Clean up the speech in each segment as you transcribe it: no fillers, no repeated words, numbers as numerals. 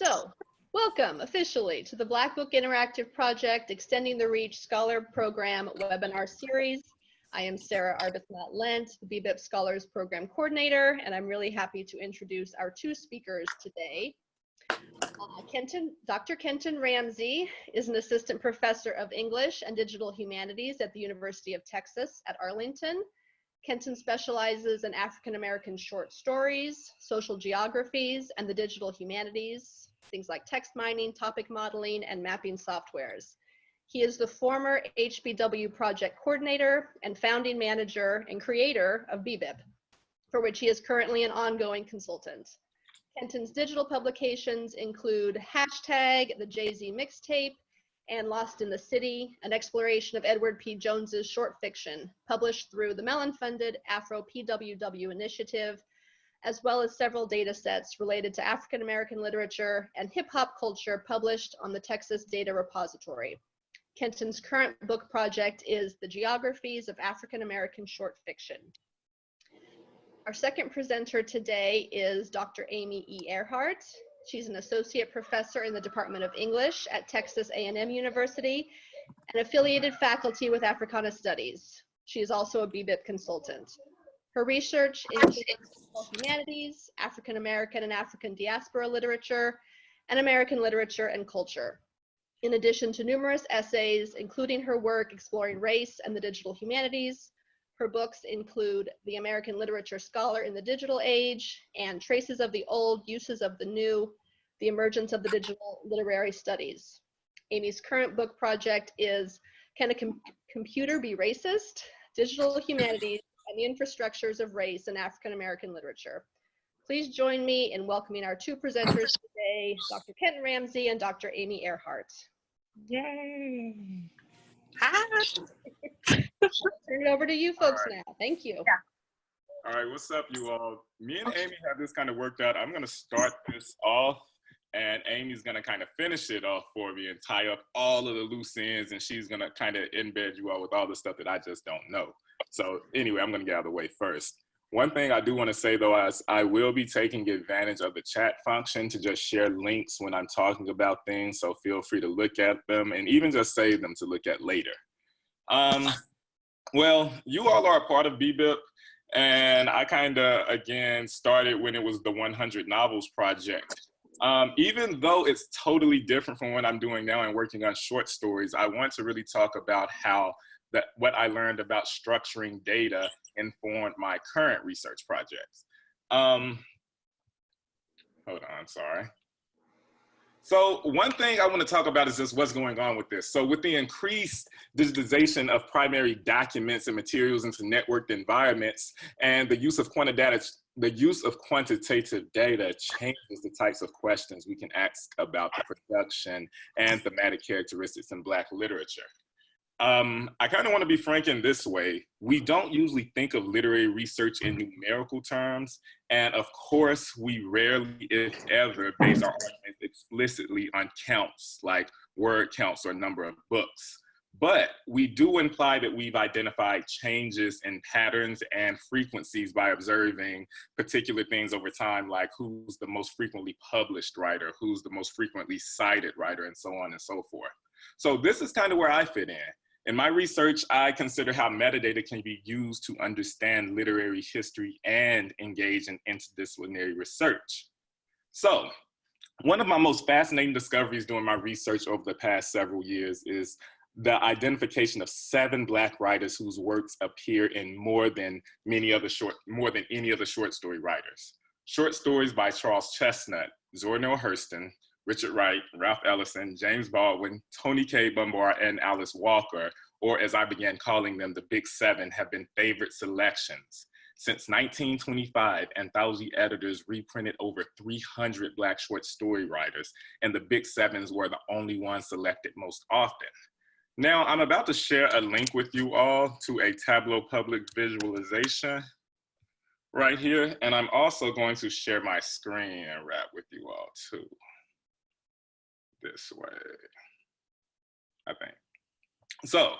So, welcome officially to the Black Book Interactive Project Extending the Reach Scholar Program webinar series. I am Sarah Arbuthnot-Lent, the BBIP Scholars Program Coordinator, and I'm really happy to introduce our two speakers today. Dr. Kenton Rambsy is an assistant professor of English and Digital Humanities at the University of Texas at Arlington. Kenton specializes in African American short stories, social geographies, and the digital humanities, things like text mining, topic modeling, and mapping softwares. He is the former HBW project coordinator and founding manager and creator of BBIP, for which he is currently an ongoing consultant. Kenton's digital publications include Hashtag, the Jay-Z Mixtape, and Lost in the City, an exploration of Edward P. Jones's short fiction, published through the Mellon-funded Afro-PWW initiative, as well as several data sets related to African American literature and hip-hop culture published on the Texas Data Repository. Kenton's current book project is The Geographies of African American Short Fiction. Our second presenter today is Dr. Amy E. Earhart. She's an associate professor in the Department of English at Texas A&M University and affiliated faculty with Africana Studies. She is also a BBIP consultant. Her research includes humanities, African American and African diaspora literature, and American literature and culture. In addition to numerous essays, including her work exploring race and the digital humanities, her books include The American Literature Scholar in the Digital Age and Traces of the Old, Uses of the New, The Emergence of the Digital Literary Studies. Amy's current book project is Can a Computer Be Racist? Digital Humanities and the Infrastructures of Race in African American Literature. Please join me in welcoming our two presenters today, Dr. Kenton Rambsy and Dr. Amy Earhart. Yay. Hi. Turn it over to you folks now. Thank you. All right, what's up, you all? Me and Amy have this kind of worked out. I'm going to start this off, and Amy's going to kind of finish it off for me and tie up all of the loose ends, and she's going to kind of embed you all with all the stuff that I just don't know. So anyway, I'm going to get out of the way first. One thing I do want to say, though, is I will be taking advantage of the chat function to just share links when I'm talking about things, so feel free to look at them and even just save them to look at later. Well, you all are a part of BBIP, and I kind of, again, started when it was the 100 Novels Project. Even though it's totally different from what I'm doing now and working on short stories, I want to really talk about how what I learned about structuring data informed my current research projects. Hold on, sorry. So one thing I want to talk about is just what's going on with this. So with the increased digitization of primary documents and materials into networked environments and the use of quantitative data changes the types of questions we can ask about the production and thematic characteristics in Black literature. I kind of want to be frank in this way. We don't usually think of literary research in numerical terms. And of course, we rarely, if ever, base our arguments explicitly on counts, like word counts or number of books. But we do imply that we've identified changes in patterns and frequencies by observing particular things over time, like who's the most frequently published writer, who's the most frequently cited writer, and so on and so forth. So this is kind of where I fit in. In my research, I consider how metadata can be used to understand literary history and engage in interdisciplinary research. So, one of my most fascinating discoveries during my research over the past several years is the identification of 7 Black writers whose works appear in more than any other short story writers. Short stories by Charles Chestnut, Zora Neale Hurston, Richard Wright, Ralph Ellison, James Baldwin, Toni Cade Bambara, and Alice Walker, or as I began calling them, the Big Seven, have been favorite selections. Since 1925, anthology editors reprinted over 300 Black short story writers, and the Big Sevens were the only ones selected most often. Now, I'm about to share a link with you all to a Tableau public visualization right here, and I'm also going to share my screen and wrap with you all too. This way, I think. So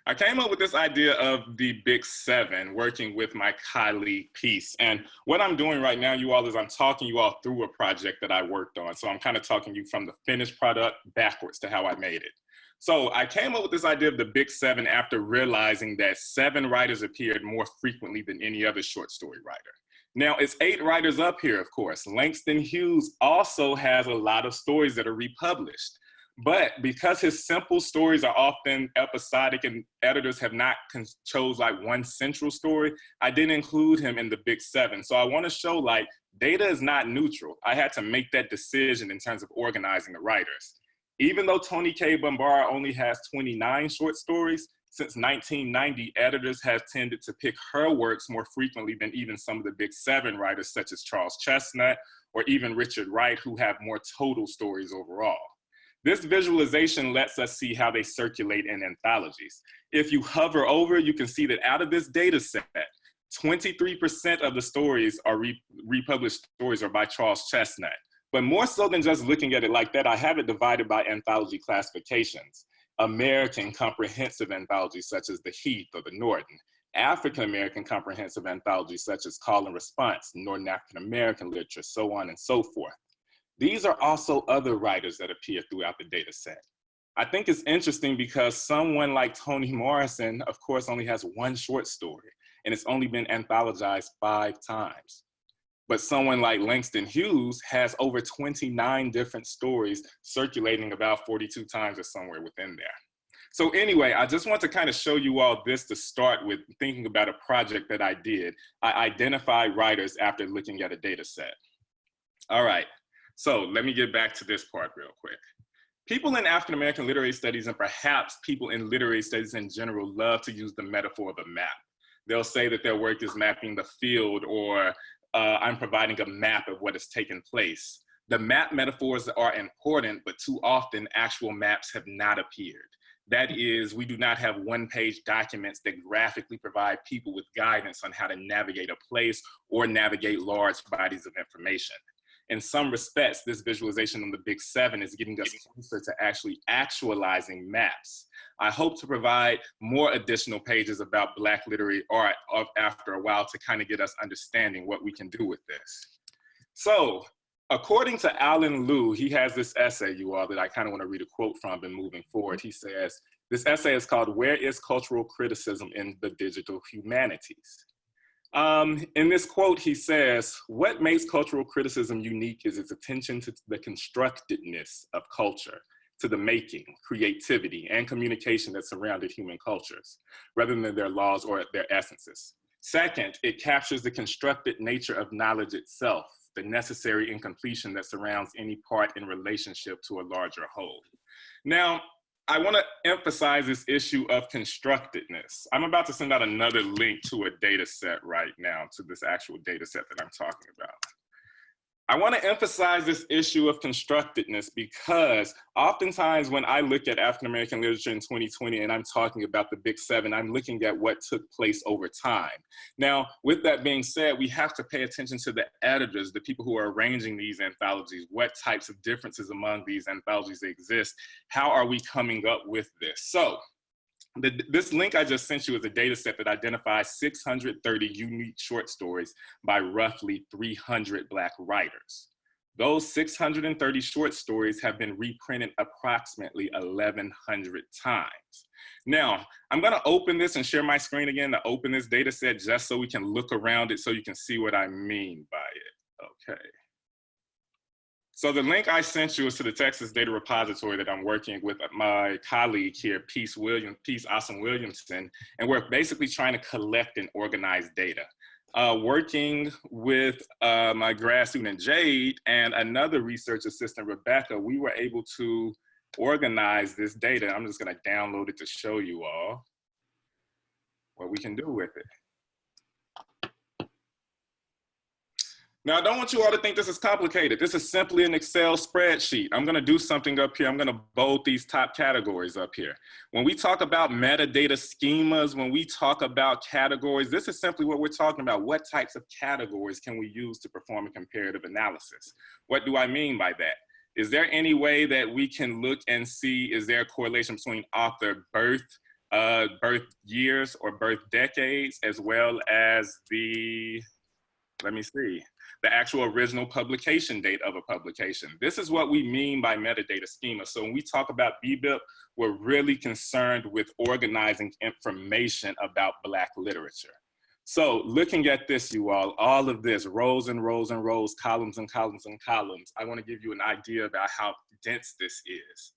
I came up with this idea of the Big Seven, working with my colleague Peace. And what I'm doing right now, you all, is I'm talking you all through a project that I worked on. So I'm kind of talking you from the finished product backwards to how I made it. So I came up with this idea of the Big Seven after realizing that 7 writers appeared more frequently than any other short story writer. Now, it's 8 writers up here, of course. Langston Hughes also has a lot of stories that are republished. But because his simple stories are often episodic and editors have not chose like one central story, I didn't include him in the Big Seven. So I want to show like data is not neutral. I had to make that decision in terms of organizing the writers. Even though Toni K. Bambara only has 29 short stories, since 1990, editors have tended to pick her works more frequently than even some of the Big Seven writers such as Charles Chestnut or even Richard Wright, who have more total stories overall. This visualization lets us see how they circulate in anthologies. If you hover over, you can see that out of this data set, 23% of the stories are republished stories are by Charles Chestnut. But more so than just looking at it like that, I have it divided by anthology classifications. American comprehensive anthologies such as the Heath or the Norton, African American comprehensive anthologies such as Call and Response, Northern African American literature, so on and so forth. These are also other writers that appear throughout the data set. I think it's interesting because someone like Toni Morrison, of course, only has 1 short story, and it's only been anthologized 5 times. But someone like Langston Hughes has over 29 different stories circulating about 42 times or somewhere within there. So anyway, I just want to kind of show you all this to start with, thinking about a project that I did. I identified writers after looking at a data set. All right, so let me get back to this part real quick. People in African American literary studies, and perhaps people in literary studies in general, love to use the metaphor of a map. They'll say that their work is mapping the field, or I'm providing a map of what has taken place. The map metaphors are important, but too often actual maps have not appeared. That is, we do not have one-page documents that graphically provide people with guidance on how to navigate a place or navigate large bodies of information. In some respects, this visualization on the Big Seven is getting us closer to actually actualizing maps. I hope to provide more additional pages about Black literary art after a while to kind of get us understanding what we can do with this. So, according to Alan Liu, he has this essay, you all, that I kind of want to read a quote from and moving forward. He says, this essay is called, "Where is Cultural Criticism in the Digital Humanities?" In this quote, he says, "What makes cultural criticism unique is its attention to the constructedness of culture, to the making, creativity, and communication that surrounded human cultures, rather than their laws or their essences. Second, it captures the constructed nature of knowledge itself, the necessary incompletion that surrounds any part in relationship to a larger whole." Now, I want to emphasize this issue of constructedness. I'm about to send out another link to a data set right now, to this actual data set that I'm talking about. I want to emphasize this issue of constructedness because oftentimes when I look at African American literature in 2020 and I'm talking about the Big Seven, I'm looking at what took place over time. Now, with that being said, we have to pay attention to the editors, the people who are arranging these anthologies, what types of differences among these anthologies exist, how are we coming up with this? So, this link I just sent you is a data set that identifies 630 unique short stories by roughly 300 Black writers. Those 630 short stories have been reprinted approximately 1,100 times. Now, I'm gonna open this and share my screen again to open this data set just so we can look around it so you can see what I mean by it, okay. So the link I sent you is to the Texas Data Repository that I'm working with my colleague here, Peace Awesome Williamson, and we're basically trying to collect and organize data. Working with my grad student Jade and another research assistant, Rebecca, we were able to organize this data. I'm just gonna download it to show you all what we can do with it. Now, I don't want you all to think this is complicated. This is simply an Excel spreadsheet. I'm gonna do something up here. I'm gonna bold these top categories up here. When we talk about metadata schemas, when we talk about categories, this is simply what we're talking about. What types of categories can we use to perform a comparative analysis? What do I mean by that? Is there any way that we can look and see, is there a correlation between author birth, birth years or birth decades, as well as the, let me see, the actual original publication date of a publication. This is what we mean by metadata schema. So when we talk about BBIP, we're really concerned with organizing information about Black literature. So looking at this, you all of this, rows and rows and rows, columns and columns and columns, I want to give you an idea about how dense this is.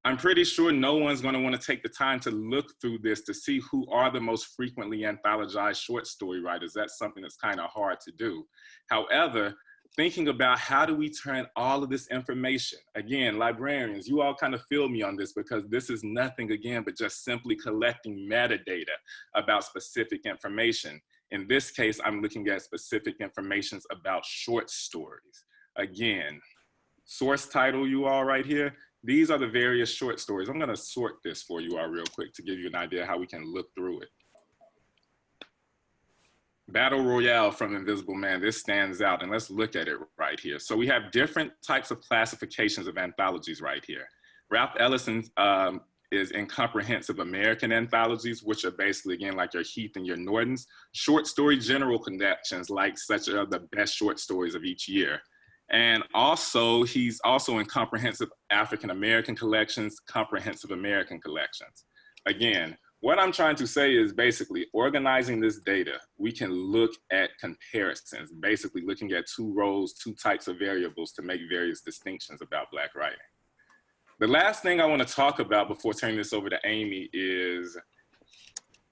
I'm pretty sure no one's going to want to take the time to look through this to see who are the most frequently anthologized short story writers. That's something that's kind of hard to do. However, thinking about how do we turn all of this information, again, librarians, you all kind of feel me on this because this is nothing, again, but just simply collecting metadata about specific information. In this case, I'm looking at specific information about short stories. Again, source title, you all right here. These are the various short stories. I'm gonna sort this for you all real quick to give you an idea how we can look through it. Battle Royale from Invisible Man, this stands out, and let's look at it right here. So we have different types of classifications of anthologies right here. Ralph Ellison is in comprehensive American anthologies, which are basically, again, like your Heath and your Nortons. Short story general collections, like such are the best short stories of each year. And also, he's also in comprehensive African American collections, comprehensive American collections. Again, what I'm trying to say is basically organizing this data, we can look at comparisons, basically looking at two rows, two types of variables to make various distinctions about Black writing. The last thing I want to talk about before turning this over to Amy is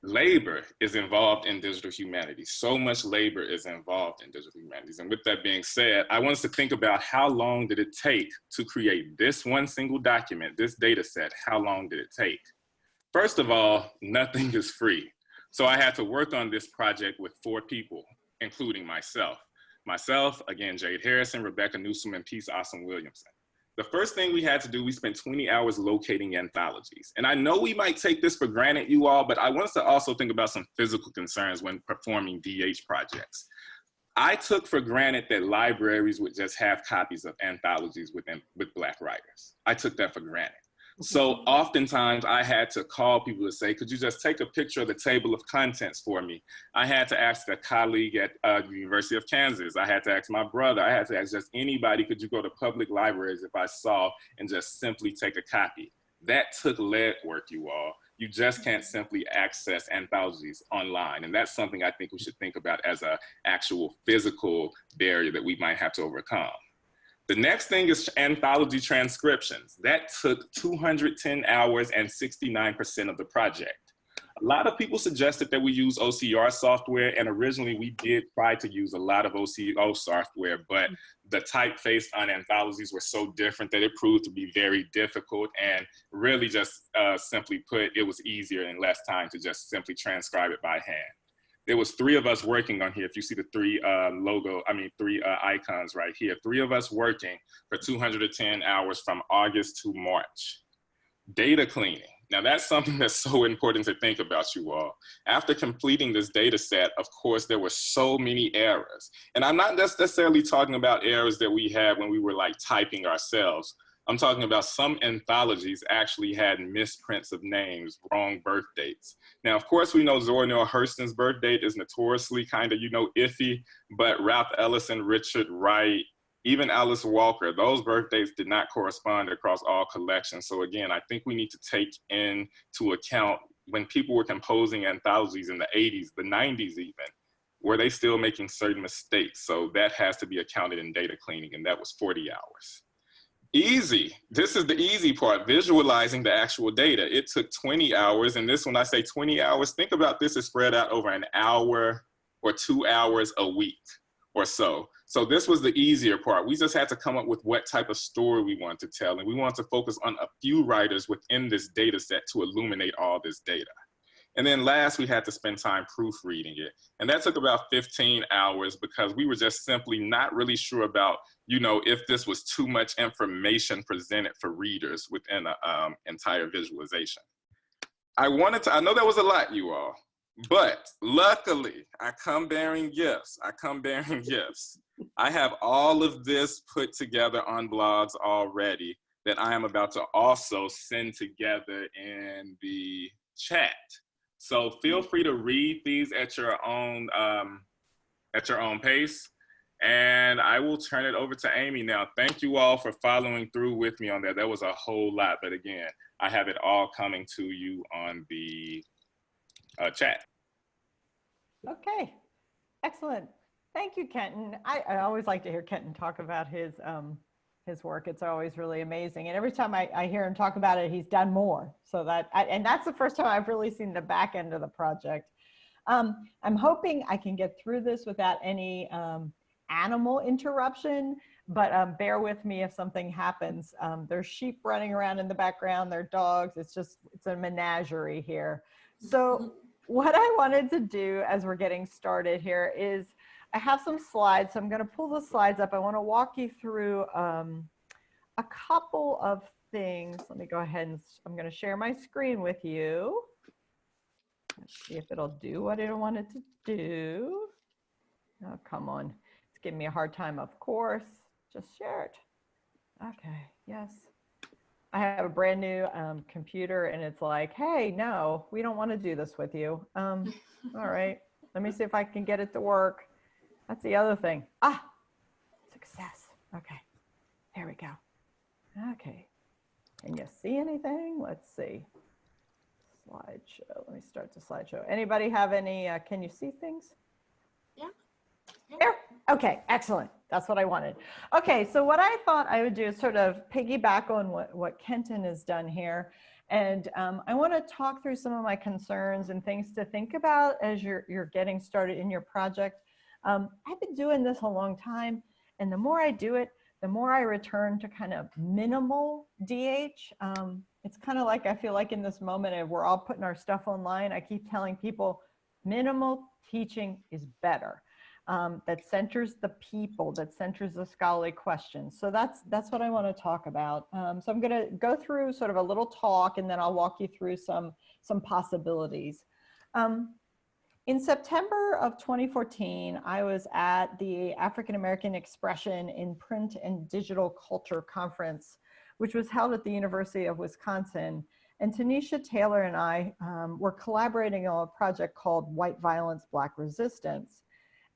labor is involved in digital humanities. So much labor is involved in digital humanities. And with that being said, I want us to think about how long did it take to create this one single document, this data set, how long did it take? First of all, nothing is free. So I had to work on this project with 4 people, including myself. Myself, again, Jade Harrison, Rebecca Newsom, and Peace Awesome Williamson. The first thing we had to do, we spent 20 hours locating anthologies. And I know we might take this for granted, you all, but I want us to also think about some physical concerns when performing DH projects. I took for granted that libraries would just have copies of anthologies with Black writers. I took that for granted. So oftentimes I had to call people to say, could you just take a picture of the table of contents for me? I had to ask a colleague at the University of Kansas. I had to ask my brother. I had to ask just anybody, could you go to public libraries if I saw and just simply take a copy? That took lead work, you all. You just can't simply access anthologies online. And that's something I think we should think about as an actual physical barrier that we might have to overcome. The next thing is anthology transcriptions. That took 210 hours and 69% of the project. A lot of people suggested that we use OCR software, and originally we did try to use a lot of OCR software, but the typeface on anthologies were so different that it proved to be very difficult, and really just simply put, it was easier and less time to just simply transcribe it by hand. There was 3 of us working on here. If you see the 3 icons right here, 3 of us working for 210 hours from August to March. Data cleaning. Now that's something that's so important to think about, you all. After completing this data set, of course, there were so many errors. And I'm not necessarily talking about errors that we had when we were like typing ourselves. I'm talking about some anthologies actually had misprints of names, wrong birth dates. Now, of course, we know Zora Neale Hurston's birth date is notoriously kind of, iffy, but Ralph Ellison, Richard Wright, even Alice Walker, those birth dates did not correspond across all collections. So again, I think we need to take into account when people were composing anthologies in the 80s, the 90s even, were they still making certain mistakes? So that has to be accounted in data cleaning, and that was 40 hours. Easy. This is the easy part, visualizing the actual data. It took 20 hours, and this, when I say 20 hours, think about this is spread out over an hour or 2 hours a week or so. So this was the easier part. We just had to come up with what type of story we want to tell, and we want to focus on a few writers within this data set to illuminate all this data. And then last, we had to spend time proofreading it. And that took about 15 hours because we were just simply not really sure about, if this was too much information presented for readers within an entire visualization. I know that was a lot, you all, but luckily I come bearing gifts. I have all of this put together on blogs already that I am about to also send together in the chat. So feel free to read these at your own pace. And I will turn it over to Amy now. Thank you all for following through with me on that. That was a whole lot, but again, I have it all coming to you on the chat. Okay, excellent. Thank you, Kenton. I always like to hear Kenton talk about his work. It's always really amazing. And every time I hear him talk about it, he's done more. So and that's the first time I've really seen the back end of the project. I'm hoping I can get through this without any animal interruption, but bear with me if something happens. There's sheep running around in the background, there are dogs. It's a menagerie here. So what I wanted to do as we're getting started here is I have some slides. So I'm going to pull the slides up. I want to walk you through a couple of things. Let me go ahead and I'm going to share my screen with you. Let's see if it'll do what I want it to do. Oh, come on. It's giving me a hard time, of course. Just share it. Okay, yes. I have a brand new computer and it's like, hey, no, we don't want to do this with you. All right, let me see if I can get it to work. That's the other thing. Ah, success. Okay, there we go. Okay, can you see anything? Let's see. Slideshow, let me start the slideshow. Anybody have any, can you see things? Yeah. There, okay, excellent. That's what I wanted. Okay, so what I thought I would do is sort of piggyback on what Kenton has done here. And I want to talk through some of my concerns and things to think about as you're getting started in your project. I've been doing this a long time, and the more I do it, the more I return to kind of minimal DH. It's kind of like, I feel like in this moment of we're all putting our stuff online, I keep telling people minimal teaching is better. That centers the people, that centers the scholarly questions. So that's what I want to talk about. So I'm going to go through sort of a little talk, and then I'll walk you through some possibilities. In September of 2014, I was at the African American Expression in Print and Digital Culture Conference, which was held at the University of Wisconsin. And Tanisha Taylor and I were collaborating on a project called White Violence, Black Resistance.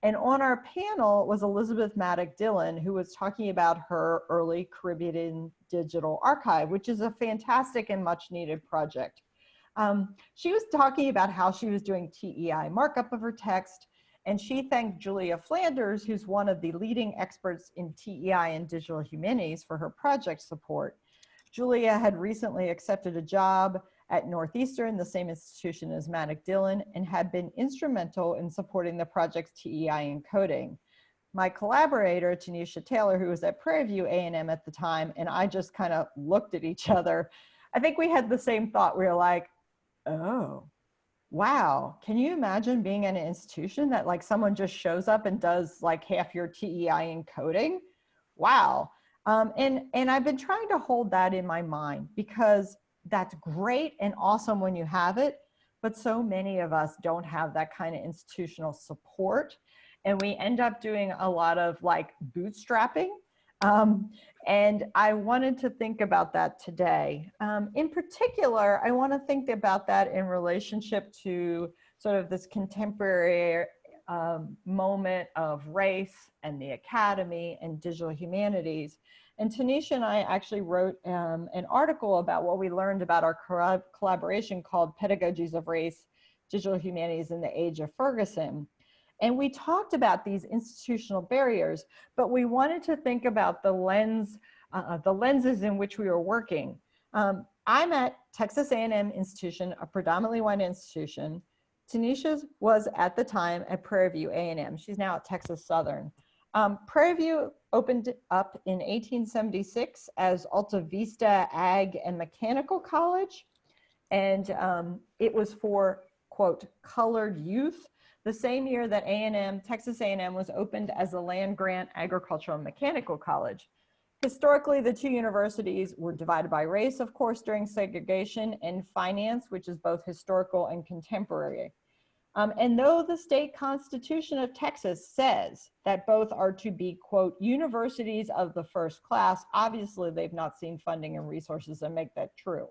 And on our panel was Elizabeth Maddock Dillon, who was talking about her early Caribbean digital archive, which is a fantastic and much needed project. She was talking about how she was doing TEI markup of her text, and she thanked Julia Flanders, who's one of the leading experts in TEI and digital humanities, for her project support. Julia had recently accepted a job at Northeastern, the same institution as Maddock Dillon, and had been instrumental in supporting the project's TEI encoding. My collaborator, Tanisha Taylor, who was at Prairie View A&M at the time, and I just kind of looked at each other. I think we had the same thought. We were like, oh, wow. Can you imagine being in an institution that like someone just shows up and does like half your TEI encoding? Wow. And I've been trying to hold that in my mind, because that's great and awesome when you have it, but so many of us don't have that kind of institutional support. And we end up doing a lot of like bootstrapping. And I wanted to think about that today. In particular, I want to think about that in relationship to sort of this contemporary moment of race and the academy and digital humanities. And Tanisha and I actually wrote an article about what we learned about our collaboration called Pedagogies of Race, Digital Humanities in the Age of Ferguson. And we talked about these institutional barriers, but we wanted to think about the lenses in which we were working. I'm at Texas A&M institution, a predominantly white institution. Tanisha was at the time at Prairie View A&M. She's now at Texas Southern. Prairie View opened up in 1876 as Alta Vista Ag and Mechanical College. And it was for, quote, colored youth. The same year that A&M, Texas A&M was opened as a land-grant agricultural and mechanical college. Historically, the two universities were divided by race, of course, during segregation, and finance, which is both historical and contemporary. And though the state constitution of Texas says that both are to be, quote, universities of the first class, obviously they've not seen funding and resources that make that true.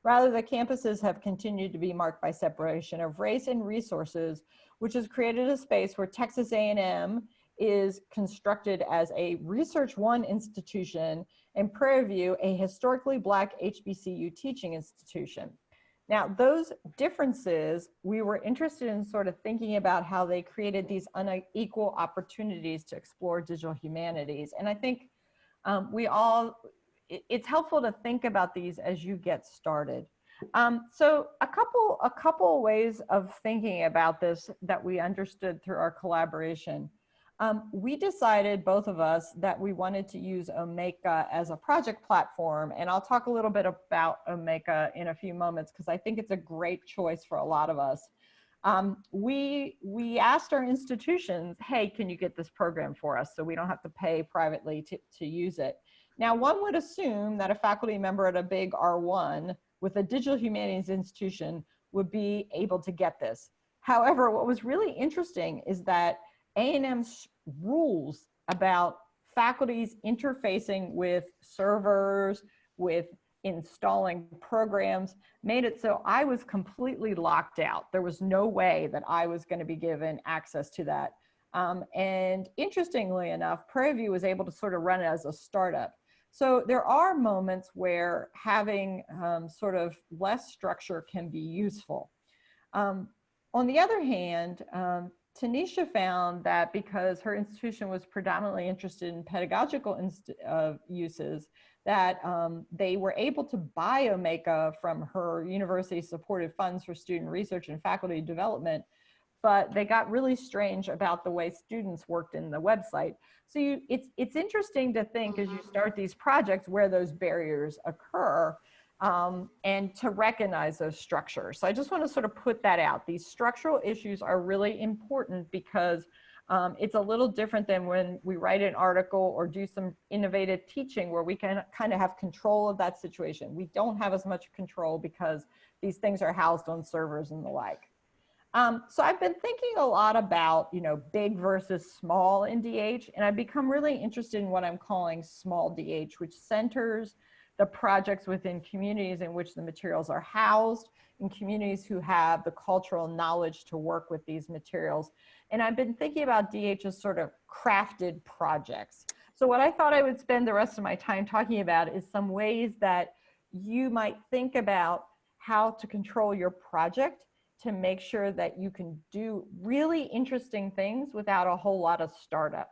Rather, the campuses have continued to be marked by separation of race and resources, which has created a space where Texas A&M is constructed as a Research One institution and Prairie View a historically Black HBCU teaching institution. Now, those differences, we were interested in sort of thinking about how they created these unequal opportunities to explore digital humanities. And I think it's helpful to think about these as you get started. So a couple ways of thinking about this that we understood through our collaboration. We decided, both of us, that we wanted to use Omeka as a project platform, and I'll talk a little bit about Omeka in a few moments because I think it's a great choice for a lot of us. We asked our institutions, hey, can you get this program for us so we don't have to pay privately to use it? Now, one would assume that a faculty member at a big R1 with a digital humanities institution would be able to get this. However, what was really interesting is that A&M's rules about faculties interfacing with servers, with installing programs, made it so I was completely locked out. There was no way that I was going to be given access to that. And interestingly enough, Prairie View was able to sort of run it as a startup. So there are moments where having sort of less structure can be useful. On the other hand, Tanisha found that because her institution was predominantly interested in pedagogical uses, that they were able to buy Omeka from her university-supported funds for student research and faculty development, but they got really strange about the way students worked in the website. So it's interesting to think as you start these projects where those barriers occur, and to recognize those structures. So I just want to sort of put that out. These structural issues are really important because it's a little different than when we write an article or do some innovative teaching where we can kind of have control of that situation. We don't have as much control because these things are housed on servers and the like. So I've been thinking a lot about, big versus small in DH, and I've become really interested in what I'm calling small DH, which centers the projects within communities in which the materials are housed, in communities who have the cultural knowledge to work with these materials. And I've been thinking about DH as sort of crafted projects. So what I thought I would spend the rest of my time talking about is some ways that you might think about how to control your project to make sure that you can do really interesting things without a whole lot of startup.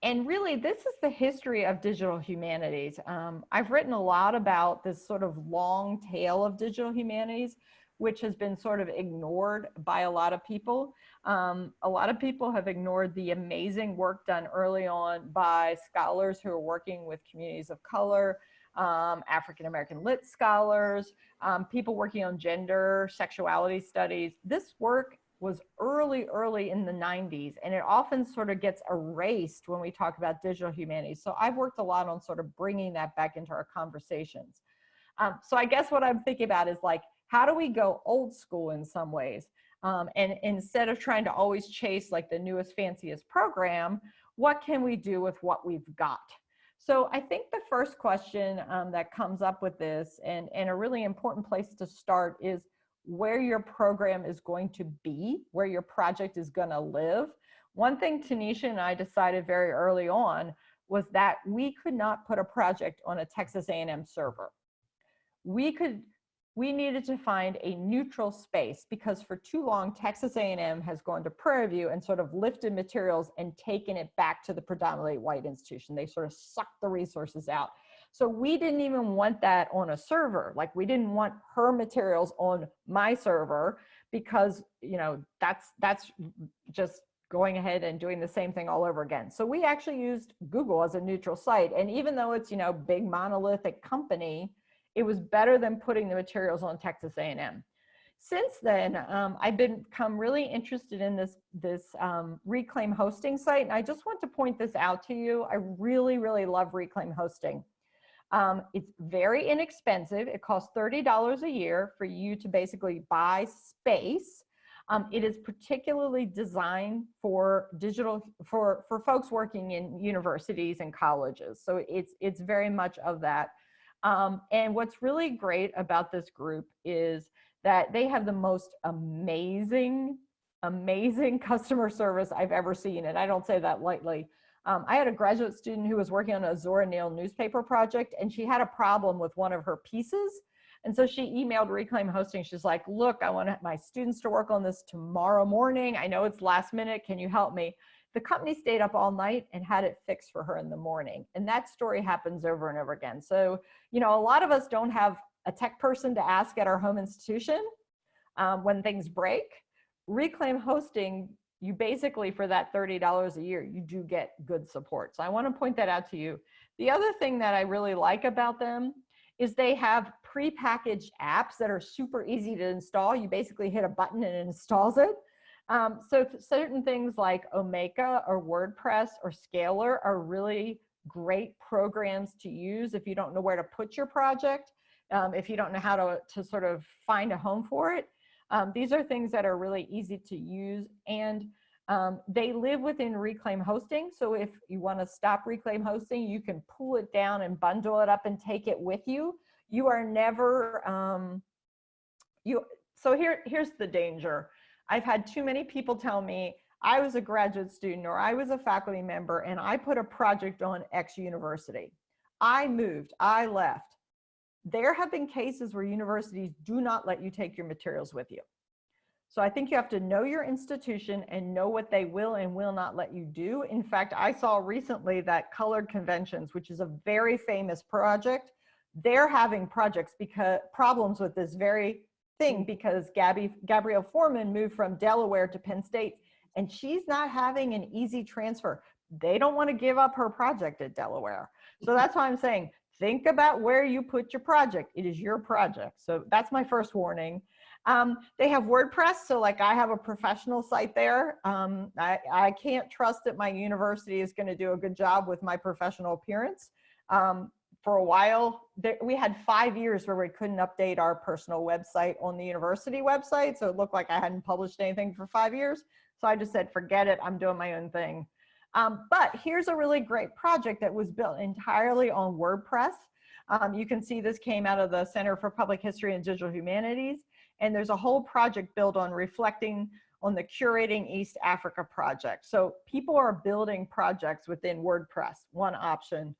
And really, this is the history of digital humanities. I've written a lot about this sort of long tail of digital humanities, which has been sort of ignored by a lot of people. A lot of people have ignored the amazing work done early on by scholars who are working with communities of color, African-American lit scholars, people working on gender, sexuality studies. This work was early in the 90s, and it often sort of gets erased when we talk about digital humanities. So I've worked a lot on sort of bringing that back into our conversations. So I guess what I'm thinking about is like, how do we go old school in some ways? And instead of trying to always chase like the newest, fanciest program, what can we do with what we've got? So I think the first question that comes up with this, and a really important place to start, is where your program is going to be, where your project is going to live. One thing Tanisha and I decided very early on was that we could not put a project on a Texas A&M server. We needed to find a neutral space because for too long, Texas A&M has gone to Prairie View and sort of lifted materials and taken it back to the predominantly white institution. They sort of sucked the resources out. So we didn't even want that on a server. Like, we didn't want her materials on my server because, that's just going ahead and doing the same thing all over again. So we actually used Google as a neutral site. And even though it's, big monolithic company, it was better than putting the materials on Texas A&M. Since then, I've become really interested in this Reclaim hosting site. And I just want to point this out to you. I really, really love Reclaim hosting. It's very inexpensive. It costs $30 a year for you to basically buy space. It is particularly designed for for folks working in universities and colleges. So it's very much of that. And what's really great about this group is that they have the most amazing customer service I've ever seen. And I don't say that lightly. I had a graduate student who was working on a Zora Neale newspaper project, and she had a problem with one of her pieces. And so she emailed Reclaim Hosting. She's like, look, I want my students to work on this tomorrow morning. I know it's last minute. Can you help me? The company stayed up all night and had it fixed for her in the morning. And that story happens over and over again. So, you know, a lot of us don't have a tech person to ask at our home institution when things break. Reclaim Hosting, you basically, for that $30 a year, you do get good support. So I want to point that out to you. The other thing that I really like about them is they have prepackaged apps that are super easy to install. You basically hit a button and it installs it. So certain things like Omeka or WordPress or Scalar are really great programs to use if you don't know where to put your project, if you don't know how to sort of find a home for it. These are things that are really easy to use, and they live within Reclaim Hosting. So if you want to stop Reclaim Hosting, you can pull it down and bundle it up and take it with you. You are never, so here's the danger. I've had too many people tell me, I was a graduate student or I was a faculty member and I put a project on X university. I moved, I left. There have been cases where universities do not let you take your materials with you. So I think you have to know your institution and know what they will and will not let you do. In fact, I saw recently that Colored Conventions, which is a very famous project, they're having problems with this very thing because Gabrielle Foreman moved from Delaware to Penn State, and she's not having an easy transfer. They don't want to give up her project at Delaware. So that's why I'm saying, think about where you put your project. It is your project. So that's my first warning. They have WordPress. So like I have a professional site there. I can't trust that my university is going to do a good job with my professional appearance. For a while, we had 5 years where we couldn't update our personal website on the university website. So it looked like I hadn't published anything for 5 years. So I just said, forget it, I'm doing my own thing. But here's a really great project that was built entirely on WordPress. You can see this came out of the Center for Public History and Digital Humanities. And there's a whole project built on reflecting on the Curating East Africa project. So people are building projects within WordPress, one option.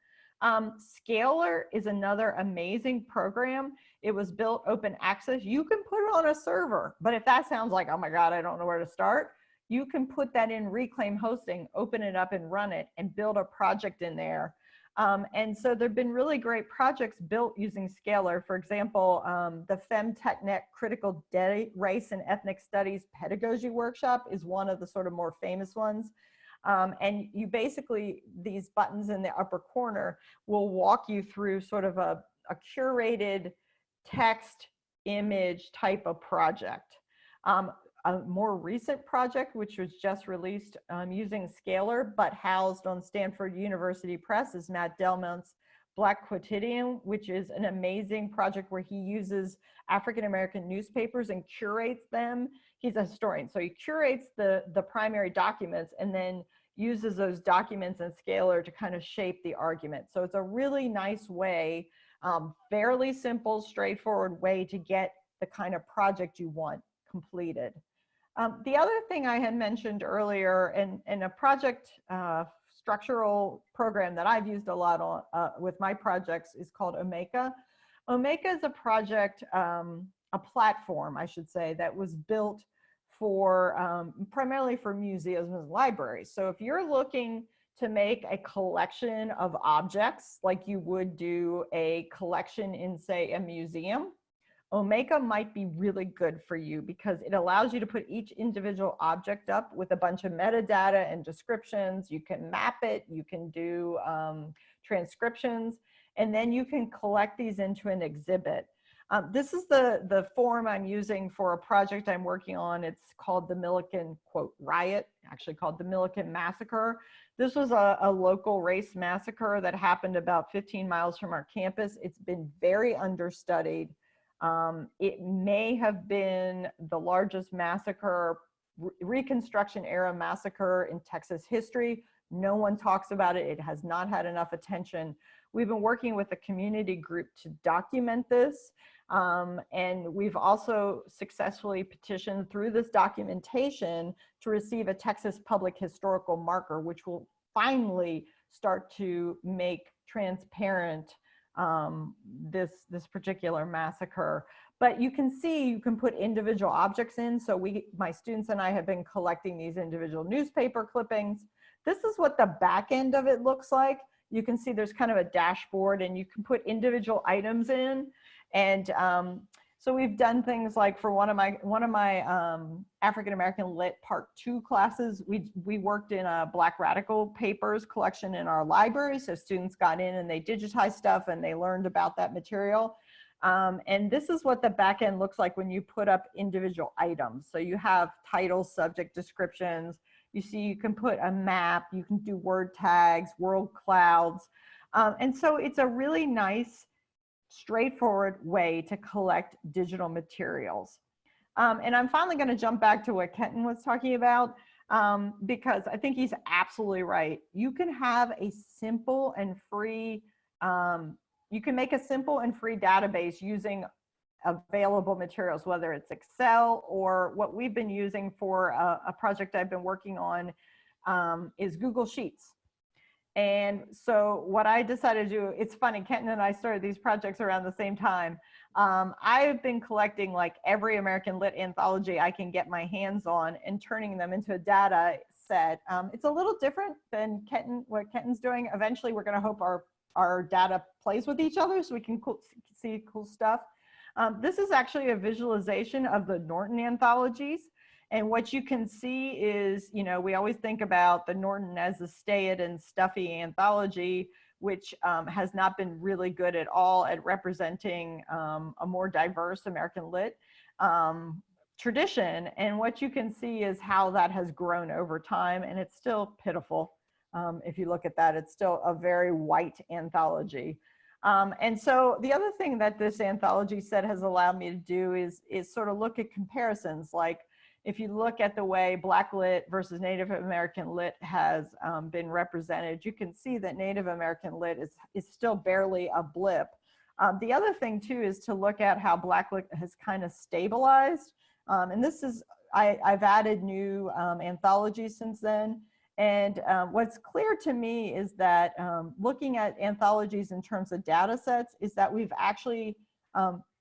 Scalar is another amazing program. It was built open access. You can put it on a server, but if that sounds like, oh my God, I don't know where to start, you can put that in Reclaim Hosting, open it up and run it and build a project in there. And so there've been really great projects built using Scalar. For example, the FemTechNet Critical Race and Ethnic Studies Pedagogy Workshop is one of the sort of more famous ones. And you basically, these buttons in the upper corner will walk you through sort of a curated text image type of project. A more recent project, which was just released using Scalar, but housed on Stanford University Press, is Matt Delmont's Black Quotidian, which is an amazing project where he uses African-American newspapers and curates them. He's a historian, so he curates the primary documents and then uses those documents in Scalar to kind of shape the argument. So it's a really nice way, fairly simple, straightforward way to get the kind of project you want completed. The other thing I had mentioned earlier in a project structural program that I've used a lot on with my projects is called Omeka. Omeka is a project, a platform, I should say, that was built for primarily for museums and libraries. So if you're looking to make a collection of objects like you would do a collection in, say, a museum, Omeka might be really good for you because it allows you to put each individual object up with a bunch of metadata and descriptions. You can map it, you can do transcriptions, and then you can collect these into an exhibit. This is the form I'm using for a project I'm working on. It's called the Milliken, quote, riot, actually called the Milliken Massacre. This was a local race massacre that happened about 15 miles from our campus. It's been very understudied. It may have been the largest massacre, Reconstruction era massacre in Texas history. No one talks about it. It has not had enough attention. We've been working with a community group to document this. And we've also successfully petitioned through this documentation to receive a Texas Public Historical Marker, which will finally start to make transparent this particular massacre. But you can see, you can put individual objects in. So my students and I have been collecting these individual newspaper clippings. This is what the back end of it looks like. You can see there's kind of a dashboard and you can put individual items in. And so we've done things like for one of my African-American Lit Part 2 classes, we worked in a Black Radical Papers collection in our library. So students got in and they digitized stuff and they learned about that material. And this is what the back end looks like when you put up individual items. So you have titles, subject descriptions. You see, you can put a map, you can do word tags, world clouds. And so it's a really nice, straightforward way to collect digital materials. And I'm finally going to jump back to what Kenton was talking about, because I think he's absolutely right. You can have a simple and free, you can make a simple and free database using available materials, whether it's Excel or what we've been using for a project I've been working on is Google Sheets. And so what I decided to do, it's funny, Kenton and I started these projects around the same time. I've been collecting like every American Lit anthology I can get my hands on and turning them into a data set. It's a little different than what Kenton's doing. Eventually, we're going to hope our data plays with each other so we can see cool stuff. This is actually a visualization of the Norton anthologies. And what you can see is, you know, we always think about the Norton as a staid and stuffy anthology, which has not been really good at all at representing a more diverse American Lit tradition. And what you can see is how that has grown over time, and it's still pitiful. If you look at that, it's still a very white anthology. And so the other thing that this anthology set has allowed me to do is sort of look at comparisons. Like if you look at the way Black Lit versus Native American Lit has been represented, you can see that Native American Lit is still barely a blip. The other thing too is to look at how Black Lit has kind of stabilized. And this is, I've added new anthologies since then. And what's clear to me is that looking at anthologies in terms of data sets is that we've actually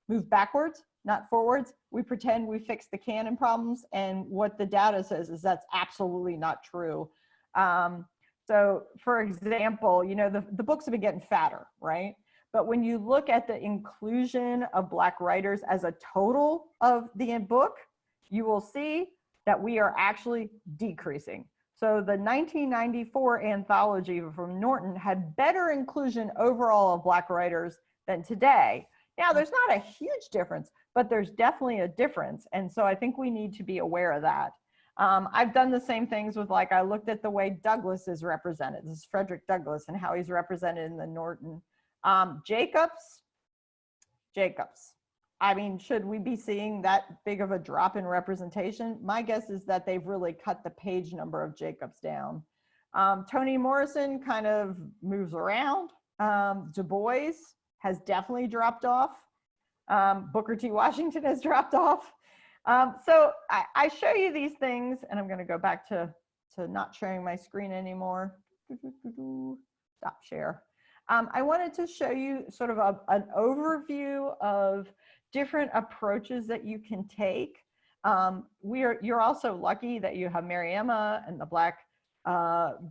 moved backwards, not forwards. We pretend we fixed the canon problems, and what the data says is that's absolutely not true. So for example, you know, the books have been getting fatter, right? But when you look at the inclusion of Black writers as a total of the book, you will see that we are actually decreasing. So the 1994 anthology from Norton had better inclusion overall of Black writers than today. Now, there's not a huge difference, but there's definitely a difference. And so I think we need to be aware of that. I've done the same things with, like, I looked at the way Douglas is represented. This is Frederick Douglass and how he's represented in the Norton. Jacobs. I mean, should we be seeing that big of a drop in representation? My guess is that they've really cut the page number of Jacobs down. Toni Morrison kind of moves around. Du Bois has definitely dropped off. Booker T. Washington has dropped off. So I show you these things, and I'm going to go back to not sharing my screen anymore. Stop share. I wanted to show you sort of an overview of different approaches that you can take. You're also lucky that you have Mary Emma and the Black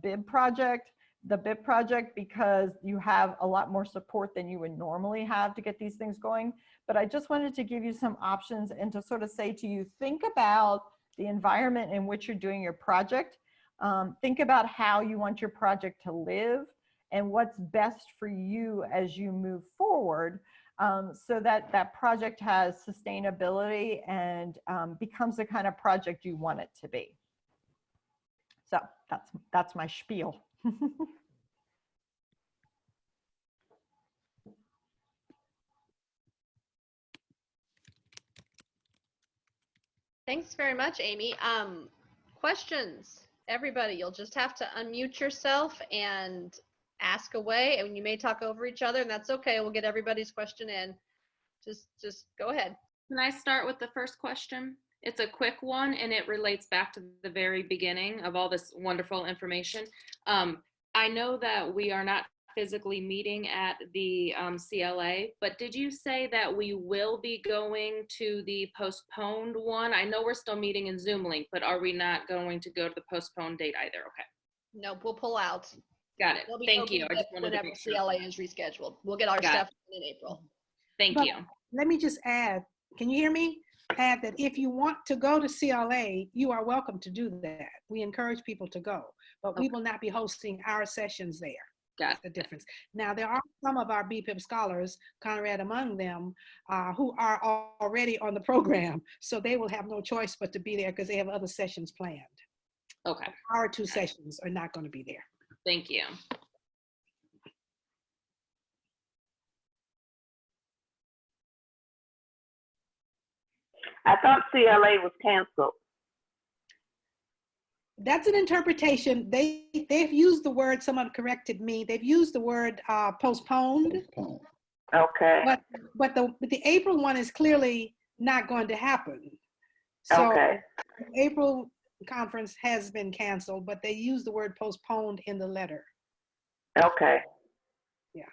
BIB project. The BIB project, because you have a lot more support than you would normally have to get these things going. But I just wanted to give you some options and to sort of say to you, think about the environment in which you're doing your project. Think about how you want your project to live and what's best for you as you move forward, so that that project has sustainability and becomes the kind of project you want it to be. So that's my spiel. Thanks very much, Amy. Questions? Everybody, you'll just have to unmute yourself and ask away, and you may talk over each other, and that's okay. We'll get everybody's question in. Just go ahead. Can I start with the first question? It's a quick one, and it relates back to the very beginning of all this wonderful information. I know that we are not physically meeting at the CLA, but did you say that we will be going to the postponed one? I know we're still meeting in Zoom link, but are we not going to go to the postponed date either? Okay. No, we'll pull out. Got it. Thank you. I just wanted to whenever make sure. CLA is rescheduled. We'll get our stuff in April. Thank you. Let me just add, can you hear me? Add that if you want to go to CLA, you are welcome to do that. We encourage people to go, but we will not be hosting our sessions there. Got the difference. Now, there are some of our BPIP scholars, Conrad among them, who are already on the program, so they will have no choice but to be there because they have other sessions planned. Okay. Our two sessions are not going to be there. Thank you. I thought CLA was canceled. That's an interpretation. They've used the word, someone corrected me, they've used the word postponed. Okay. But the April one is clearly not going to happen. So okay. The April conference has been canceled, but they use the word postponed in the letter. Okay. Yeah.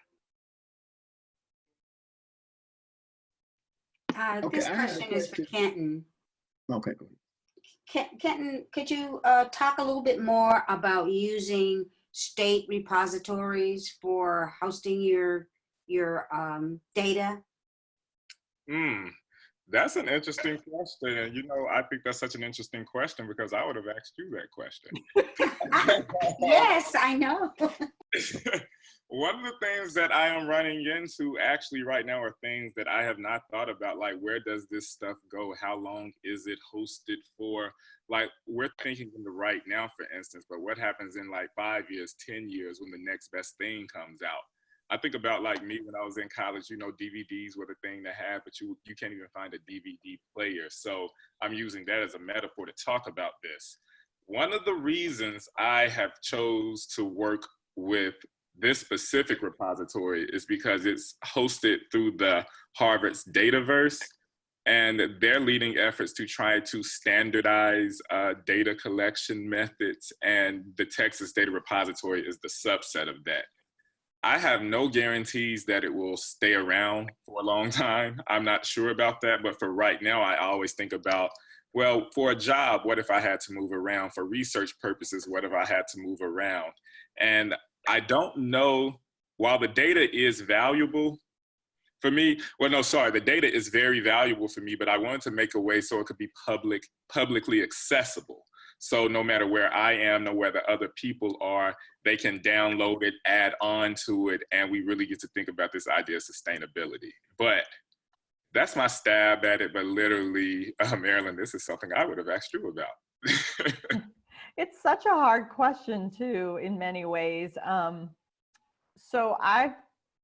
This question is for Kenton. Okay. Kenton, could you talk a little bit more about using state repositories for hosting your data? That's an interesting question. And you know, I think that's such an interesting question because I would have asked you that question. Yes, I know. One of the things that I am running into actually right now are things that I have not thought about, like where does this stuff go? How long is it hosted for? Like we're thinking in the right now, for instance, but what happens in like 5 years, 10 years when the next best thing comes out? I think about like me when I was in college, you know, DVDs were the thing to have, but you can't even find a DVD player. So I'm using that as a metaphor to talk about this. One of the reasons I have chose to work with this specific repository is because it's hosted through the Harvard's Dataverse, and they're leading efforts to try to standardize data collection methods, and the Texas Data Repository is the subset of that. I have no guarantees that it will stay around for a long time. I'm not sure about that, but for right now, I always think about, well, for a job, what if I had to move around? For research purposes, what if I had to move around? And I don't know, while the data is valuable for me, well, no, sorry, the data is very valuable for me, but I wanted to make a way so it could be publicly accessible. So no matter where I am, no where the other people are, they can download it, add on to it, and we really get to think about this idea of sustainability. But that's my stab at it, but literally, Marilyn, this is something I would have asked you about. It's such a hard question too, in many ways. So I've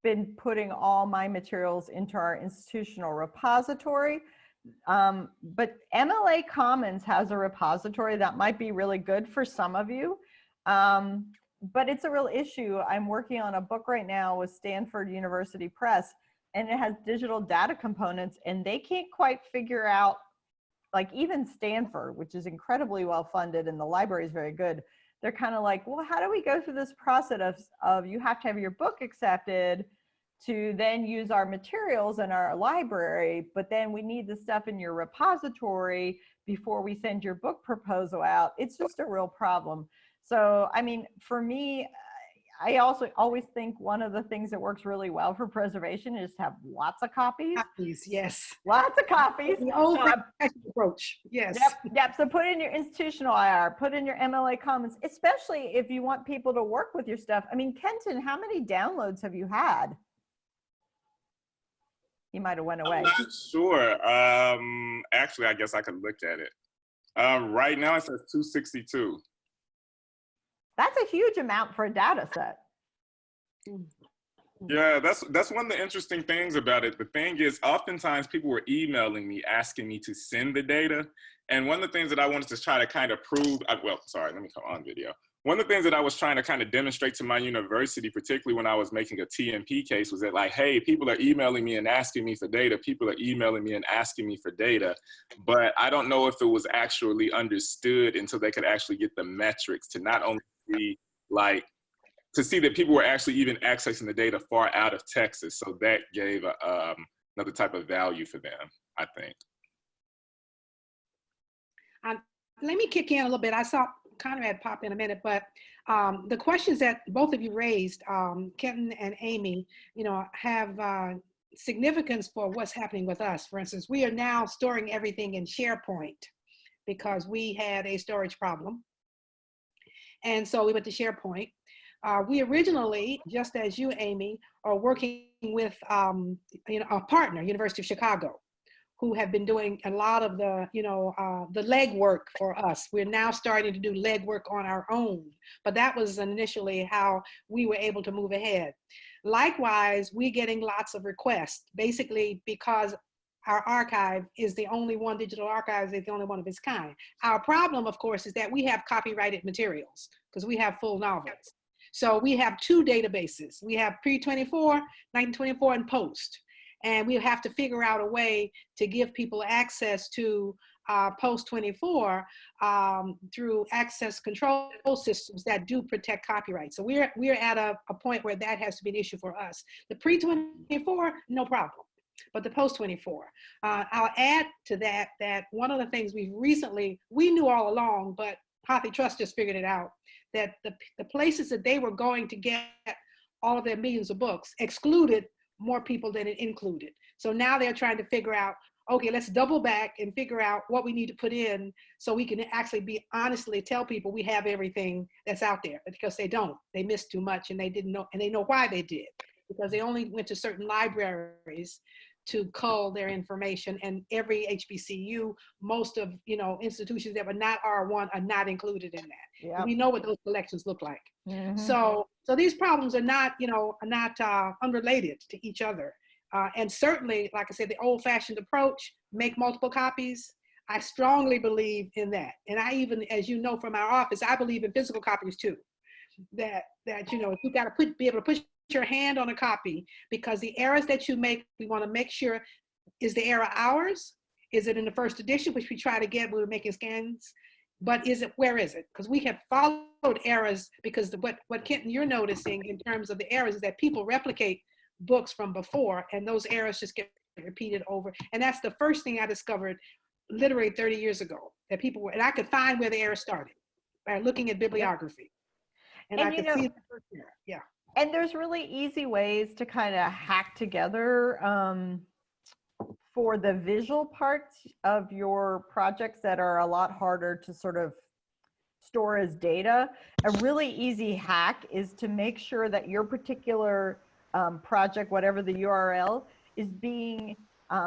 been putting all my materials into our institutional repository, but MLA Commons has a repository that might be really good for some of you, but it's a real issue. I'm working on a book right now with Stanford University Press, and it has digital data components, and they can't quite figure out, like even Stanford, which is incredibly well funded and the library is very good, they're kind of like, well, how do we go through this process of you have to have your book accepted to then use our materials in our library, but then we need the stuff in your repository before we send your book proposal out. It's just a real problem. So, I mean, for me, I also always think one of the things that works really well for preservation is to have lots of copies. Copies, yes. Lots of copies. The old approach, yes. Yep. So put in your institutional IR, put in your MLA Commons, especially if you want people to work with your stuff. I mean, Kenton, how many downloads have you had? He might have went away. I'm not sure. Actually, I guess I could look at it. Right now it says 262. That's a huge amount for a data set. Yeah, that's one of the interesting things about it. The thing is, oftentimes people were emailing me asking me to send the data. And one of the things that I wanted to try to kind of prove, well, sorry, let me come on video. one of the things that I was trying to kind of demonstrate to my university, particularly when I was making a TMP case, was that like, hey, people are emailing me and asking me for data. People are emailing me and asking me for data. But I don't know if it was actually understood until they could actually get the metrics to not only be like, to see that people were actually even accessing the data far out of Texas. So that gave another type of value for them, I think. Let me kick in a little bit. I saw Conrad pop in a minute, but the questions that both of you raised, Kenton and Amy, you know, have significance for what's happening with us. For instance, we are now storing everything in SharePoint because we had a storage problem. And so we went to SharePoint. We originally, just as you, Amy, are working with you know, a partner, University of Chicago, who have been doing a lot of the, you know, the legwork for us. We're now starting to do legwork on our own, but that was initially how we were able to move ahead. Likewise, we're getting lots of requests, basically because our archive is the only one, digital archive is the only one of its kind. Our problem, of course, is that we have copyrighted materials because we have full novels. So we have two databases. We have pre-24, 1924, and post. And we have to figure out a way to give people access to post-24 through access control systems that do protect copyright. So we're at a point where that has to be an issue for us. The pre-24, no problem. But the post-24, I'll add to that, that one of the things we knew all along, but Hathi Trust just figured it out, that the places that they were going to get all of their millions of books excluded more people than it included. So now they're trying to figure out, okay, let's double back and figure out what we need to put in so we can actually honestly tell people we have everything that's out there, because they don't. They missed too much and they didn't know, and they know why they did, because they only went to certain libraries to cull their information, and every HBCU, most of, you know, institutions that were not R1 are not included in that. Yep. We know what those collections look like. Mm-hmm. So these problems are not, you know, unrelated to each other. And certainly, like I said, the old-fashioned approach, make multiple copies, I strongly believe in that. And I even, as you know from our office, I believe in physical copies too. That you know, you got to be able to push your hand on a copy, because the errors that you make, we want to make sure, is the error ours? Is it in the first edition, which we try to get when we're making scans? But where is it? Because we have followed errors, because what Kenton, you're noticing in terms of the errors is that people replicate books from before, and those errors just get repeated over. And that's the first thing I discovered literally 30 years ago, that people were, and I could find where the error started by looking at bibliography. And I could see the first error, yeah. And there's really easy ways to kind of hack together for the visual parts of your projects that are a lot harder to sort of store as data. A really easy hack is to make sure that your particular project, whatever the URL, is being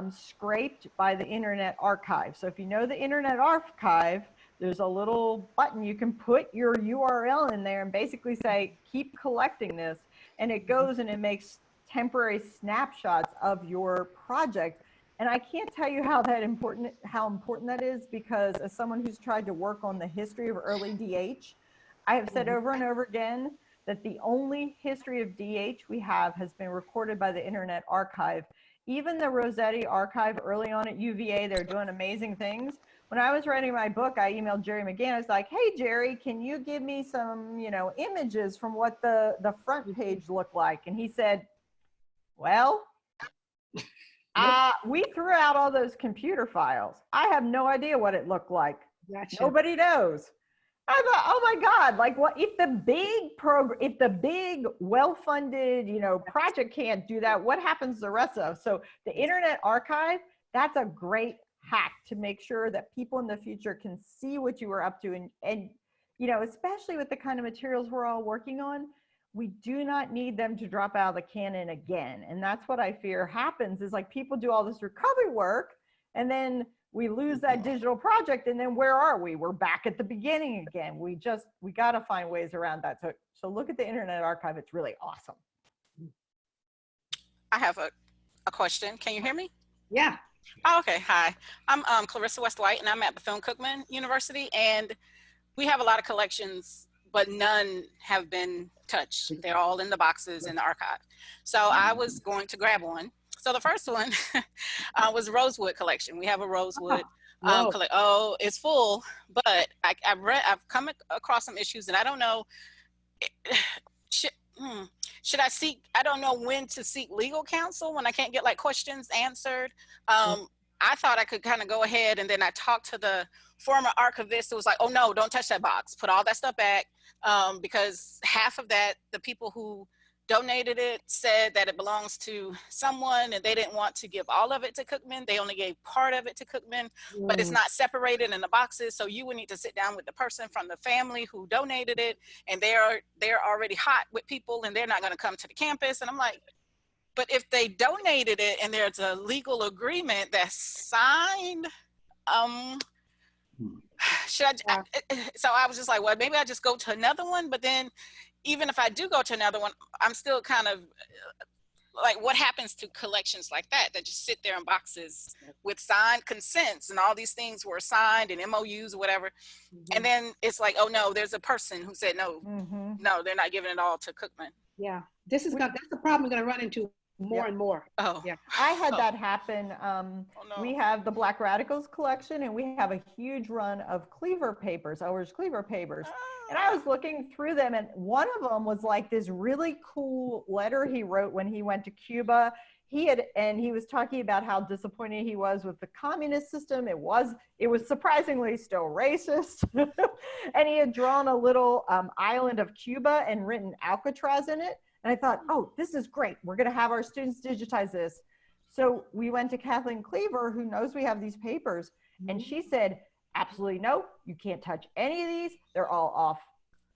scraped by the Internet Archive. So if you know the Internet Archive, there's a little button you can put your URL in there and basically say, keep collecting this. And it goes and it makes temporary snapshots of your project. And I can't tell you how important that is, because as someone who's tried to work on the history of early DH, I have said over and over again that the only history of DH we have has been recorded by the Internet Archive. Even the Rossetti Archive early on at UVA, they're doing amazing things. When I was writing my book, I emailed Jerry McGann. I was like, hey, Jerry, can you give me some, you know, images from what the front page looked like? And he said, well, we threw out all those computer files. I have no idea what it looked like. Gotcha. Nobody knows. I thought, oh my God, like what if the big well-funded, you know, project can't do that, what happens to the rest of us? So the Internet Archive, that's a great hack to make sure that people in the future can see what you were up to. And you know, especially with the kind of materials we're all working on, we do not need them to drop out of the canon again. And that's what I fear happens, is like people do all this recovery work and then we lose that digital project, and then where are we? We're back at the beginning again. We got to find ways around that. So look at the Internet Archive. It's really awesome. I have a question. Can you hear me? Yeah. Oh, okay. Hi, I'm Clarissa West White, and I'm at the Film Cookman University, and we have a lot of collections but none have been touched. They're all in the boxes in the archive. So I was going to grab one. So the first one was Rosewood collection. We have a Rosewood collection. Oh, it's full, but I've come across some issues, and I don't know. Should I seek? I don't know when to seek legal counsel when I can't get like questions answered. I thought I could kind of go ahead, and then I talked to the former archivist who was like, "Oh no, don't touch that box. Put all that stuff back," because half of that, the people who donated it said that it belongs to someone, and they didn't want to give all of it to Cookman. They only gave part of it to Cookman, but it's not separated in the boxes. So you would need to sit down with the person from the family who donated it, and they're already hot with people, and they're not going to come to the campus. And I'm like, but if they donated it and there's a legal agreement that's signed, so I was just like, well, maybe I just go to another one. But then even if I do go to another one, I'm still kind of like, what happens to collections like that just sit there in boxes with signed consents and all these things were signed and MOUs or whatever. And then it's like, oh no, there's a person who said no, no, they're not giving it all to Cookman. Yeah, that's the problem we're going to run into more and more. Oh, yeah. I had that happen. We have the Black Radicals collection, and we have a huge run of Cleaver papers, Ower's Cleaver papers. And I was looking through them, and one of them was like this really cool letter he wrote when he went to Cuba. He was talking about how disappointed he was with the communist system. It was surprisingly still racist. And he had drawn a little island of Cuba and written Alcatraz in it. And I thought, oh, this is great. We're going to have our students digitize this. So we went to Kathleen Cleaver, who knows we have these papers. And she said, absolutely no, you can't touch any of these. They're all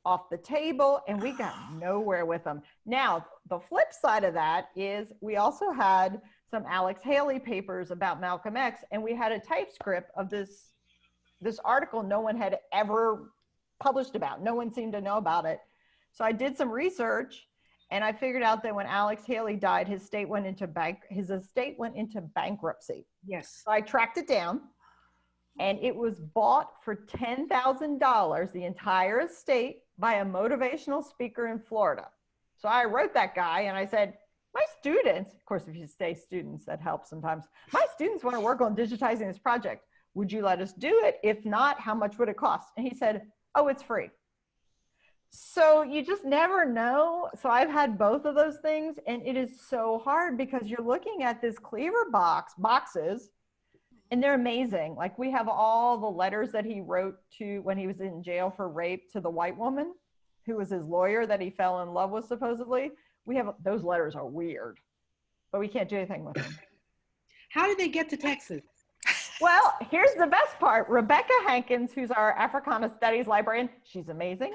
off the table. And we got nowhere with them. Now, the flip side of that is we also had some Alex Haley papers about Malcolm X. And we had a typescript of this article no one had ever published about. No one seemed to know about it. So I did some research. And I figured out that when Alex Haley died, his estate went into bankruptcy. Yes. So I tracked it down, and it was bought for $10,000, the entire estate, by a motivational speaker in Florida. So I wrote that guy, and I said, my students, of course, if you say students, that helps sometimes. My students want to work on digitizing this project. Would you let us do it? If not, how much would it cost? And he said, oh, it's free. So you just never know. So I've had both of those things, and it is so hard because you're looking at this Cleaver boxes, and they're amazing. Like, we have all the letters that he wrote to when he was in jail for rape to the white woman who was his lawyer that he fell in love with, supposedly. We have those letters are weird, but we can't do anything with them. How did they get to Texas? Well, here's the best part. Rebecca Hankins, who's our Africana Studies librarian, she's amazing.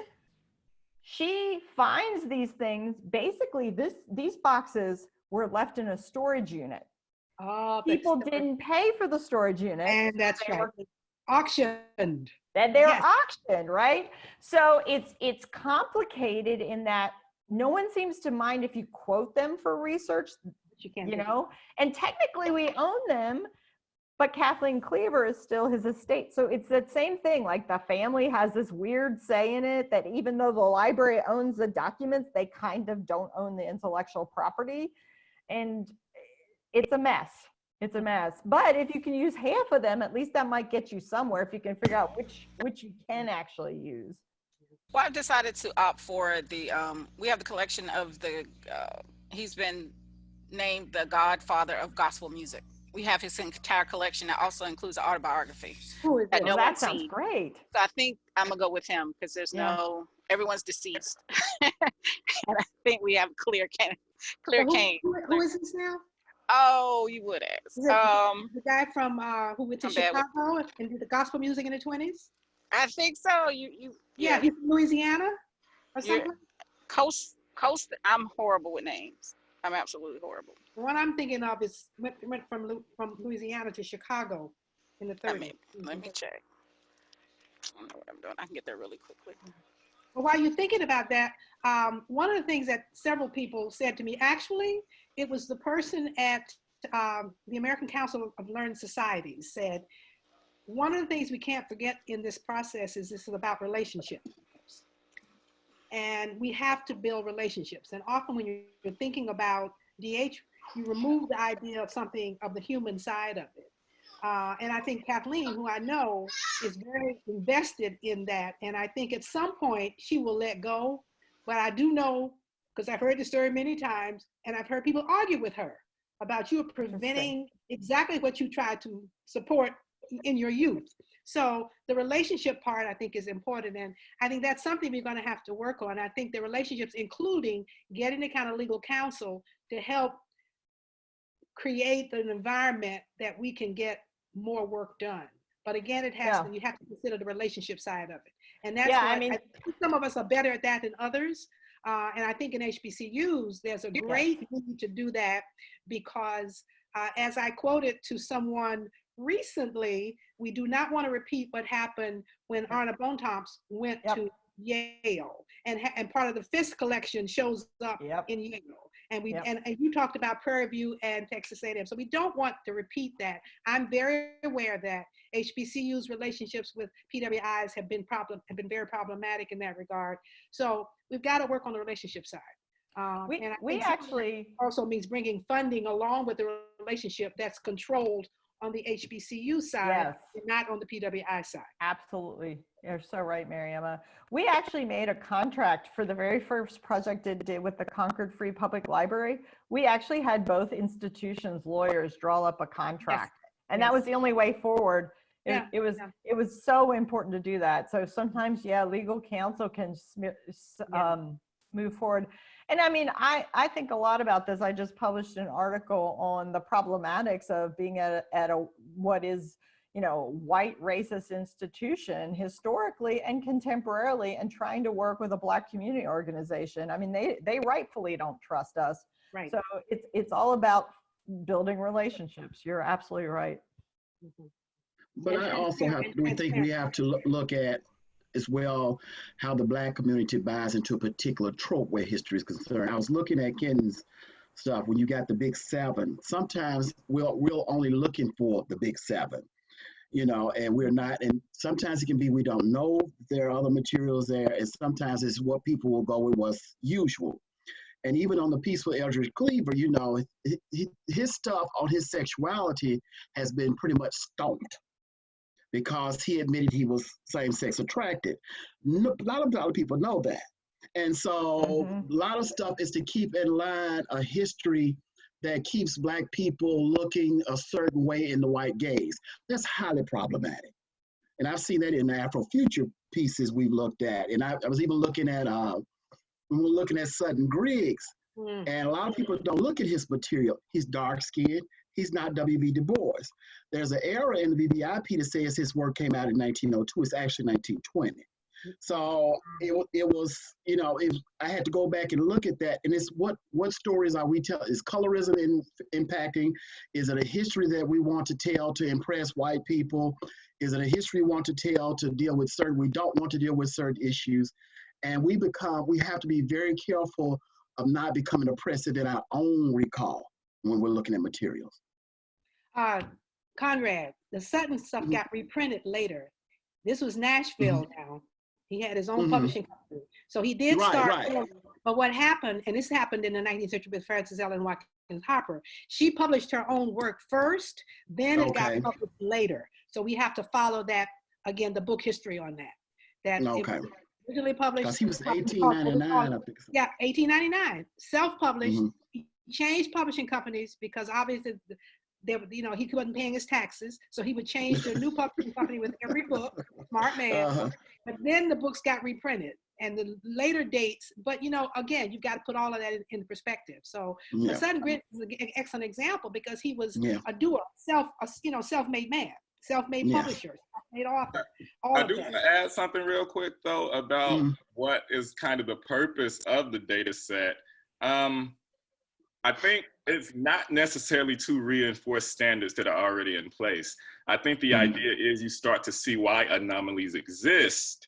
She finds these things. Basically, these boxes were left in a storage unit. Oh, people didn't pay for the storage unit. And that's right. Auctioned. And they're auctioned, right? So it's complicated in that no one seems to mind if you quote them for research, you know, and technically we own them, but Kathleen Cleaver is still his estate. So it's that same thing, like the family has this weird say in it that even though the library owns the documents, they kind of don't own the intellectual property. And it's a mess. It's a mess. But if you can use half of them, at least that might get you somewhere if you can figure out which you can actually use. Well, I've decided to opt for the, we have the collection of the, he's been named the godfather of gospel music. We have his entire collection that also includes an autobiography. Ooh, that sounds great. So I think I'm gonna go with him because there's everyone's deceased. And I think we have clear cane. Who is this now? Oh, you would ask. The guy from who went to Chicago and did the gospel music in the 20s? I think so. Yeah, he's from Louisiana or something? Coast. I'm horrible with names. I'm absolutely horrible. The one I'm thinking of is went from Louisiana to Chicago in the 30s. Let me check. I don't know what I'm doing. I can get there really quickly. Well, while you're thinking about that, one of the things that several people said to me, actually, it was the person at the American Council of Learned Societies said, one of the things we can't forget in this process is this is about relationships. and we have to build relationships. And often when you're thinking about DH, you remove the idea of something of the human side of it. And I think Kathleen, who I know, is very invested in that. And I think at some point she will let go. But I do know, because I've heard the story many times, and I've heard people argue with her about you preventing exactly what you tried to support in your youth. So the relationship part, I think, is important. And I think that's something we're going to have to work on. I think the relationships, including getting the kind of legal counsel to help create an environment that we can get more work done. But again, it has to, you have to consider the relationship side of it. And that's why I think some of us are better at that than others. And I think in HBCUs, there's a great need to do that because as I quoted to someone recently, we do not want to repeat what happened when Arna Bontemps went to Yale. And part of the Fisk collection shows up in Yale. And we and you talked about Prairie View and Texas A&M. So we don't want to repeat that. I'm very aware that HBCU's relationships with PWIs have been very problematic in that regard. So we've got to work on the relationship side. And we actually also means bringing funding along with the relationship that's controlled on the HBCU side, and not on the PWI side. Absolutely. You're so right, Mary Emma. We actually made a contract for the very first project it did with the Concord Free Public Library. We actually had both institutions' lawyers draw up a contract. And that was the only way forward. It was so important to do that. So sometimes, legal counsel can move forward. And I mean, I think a lot about this. I just published an article on the problematics of being at a what is, white racist institution historically and contemporarily, and trying to work with a Black community organization. I mean, they rightfully don't trust us. Right. So it's all about building relationships. You're absolutely right. But I also think we have to look at as well how the Black community buys into a particular trope where history is concerned. I was looking at Kenton's stuff when you got the big seven. Sometimes we're only looking for the big seven, and we're not. And sometimes it can be we don't know there are other materials there, and sometimes it's what people will go with what's usual. And even on the piece with Eldridge Cleaver, his stuff on his sexuality has been pretty much stomped, because he admitted he was same-sex attracted. A lot of people know that. And so a lot of stuff is to keep in line a history that keeps Black people looking a certain way in the white gaze. That's highly problematic. And I've seen that in the Afrofuture pieces we've looked at. And I was even looking at, we were looking at Sutton Griggs. And a lot of people don't look at his material. He's dark-skinned. He's not W.B. Du Bois. There's an era in the BBIP that says his work came out in 1902. It's actually 1920. So it was, I had to go back and look at that. And it's what stories are we telling? Is colorism impacting? Is it a history that we want to tell to impress white people? Is it a history we want to tell to deal with we don't want to deal with certain issues? And we have to be very careful of not becoming oppressive in our own recall when we're looking at materials. Conrad, the Sutton stuff got reprinted later. This was Nashville now. He had his own publishing company. So he did start, but what happened, and this happened in the 19th century with Frances Ellen Watkins Hopper, she published her own work first, then it got published later. So we have to follow that, again, the book history on that. It was originally published. Because he was 1899, I think. Yeah, 1899, self-published. He changed publishing companies because obviously he wasn't paying his taxes, so he would change to a new publishing company with every book. Smart man. But then the books got reprinted, and the later dates. But again, you've got to put all of that in perspective. So Sutton Griggs is an excellent example because he was a doer, self-made man, self-made publisher, self-made author. I do want to add something real quick though about what is kind of the purpose of the data set. I think it's not necessarily to reinforce standards that are already in place. I think the idea is you start to see why anomalies exist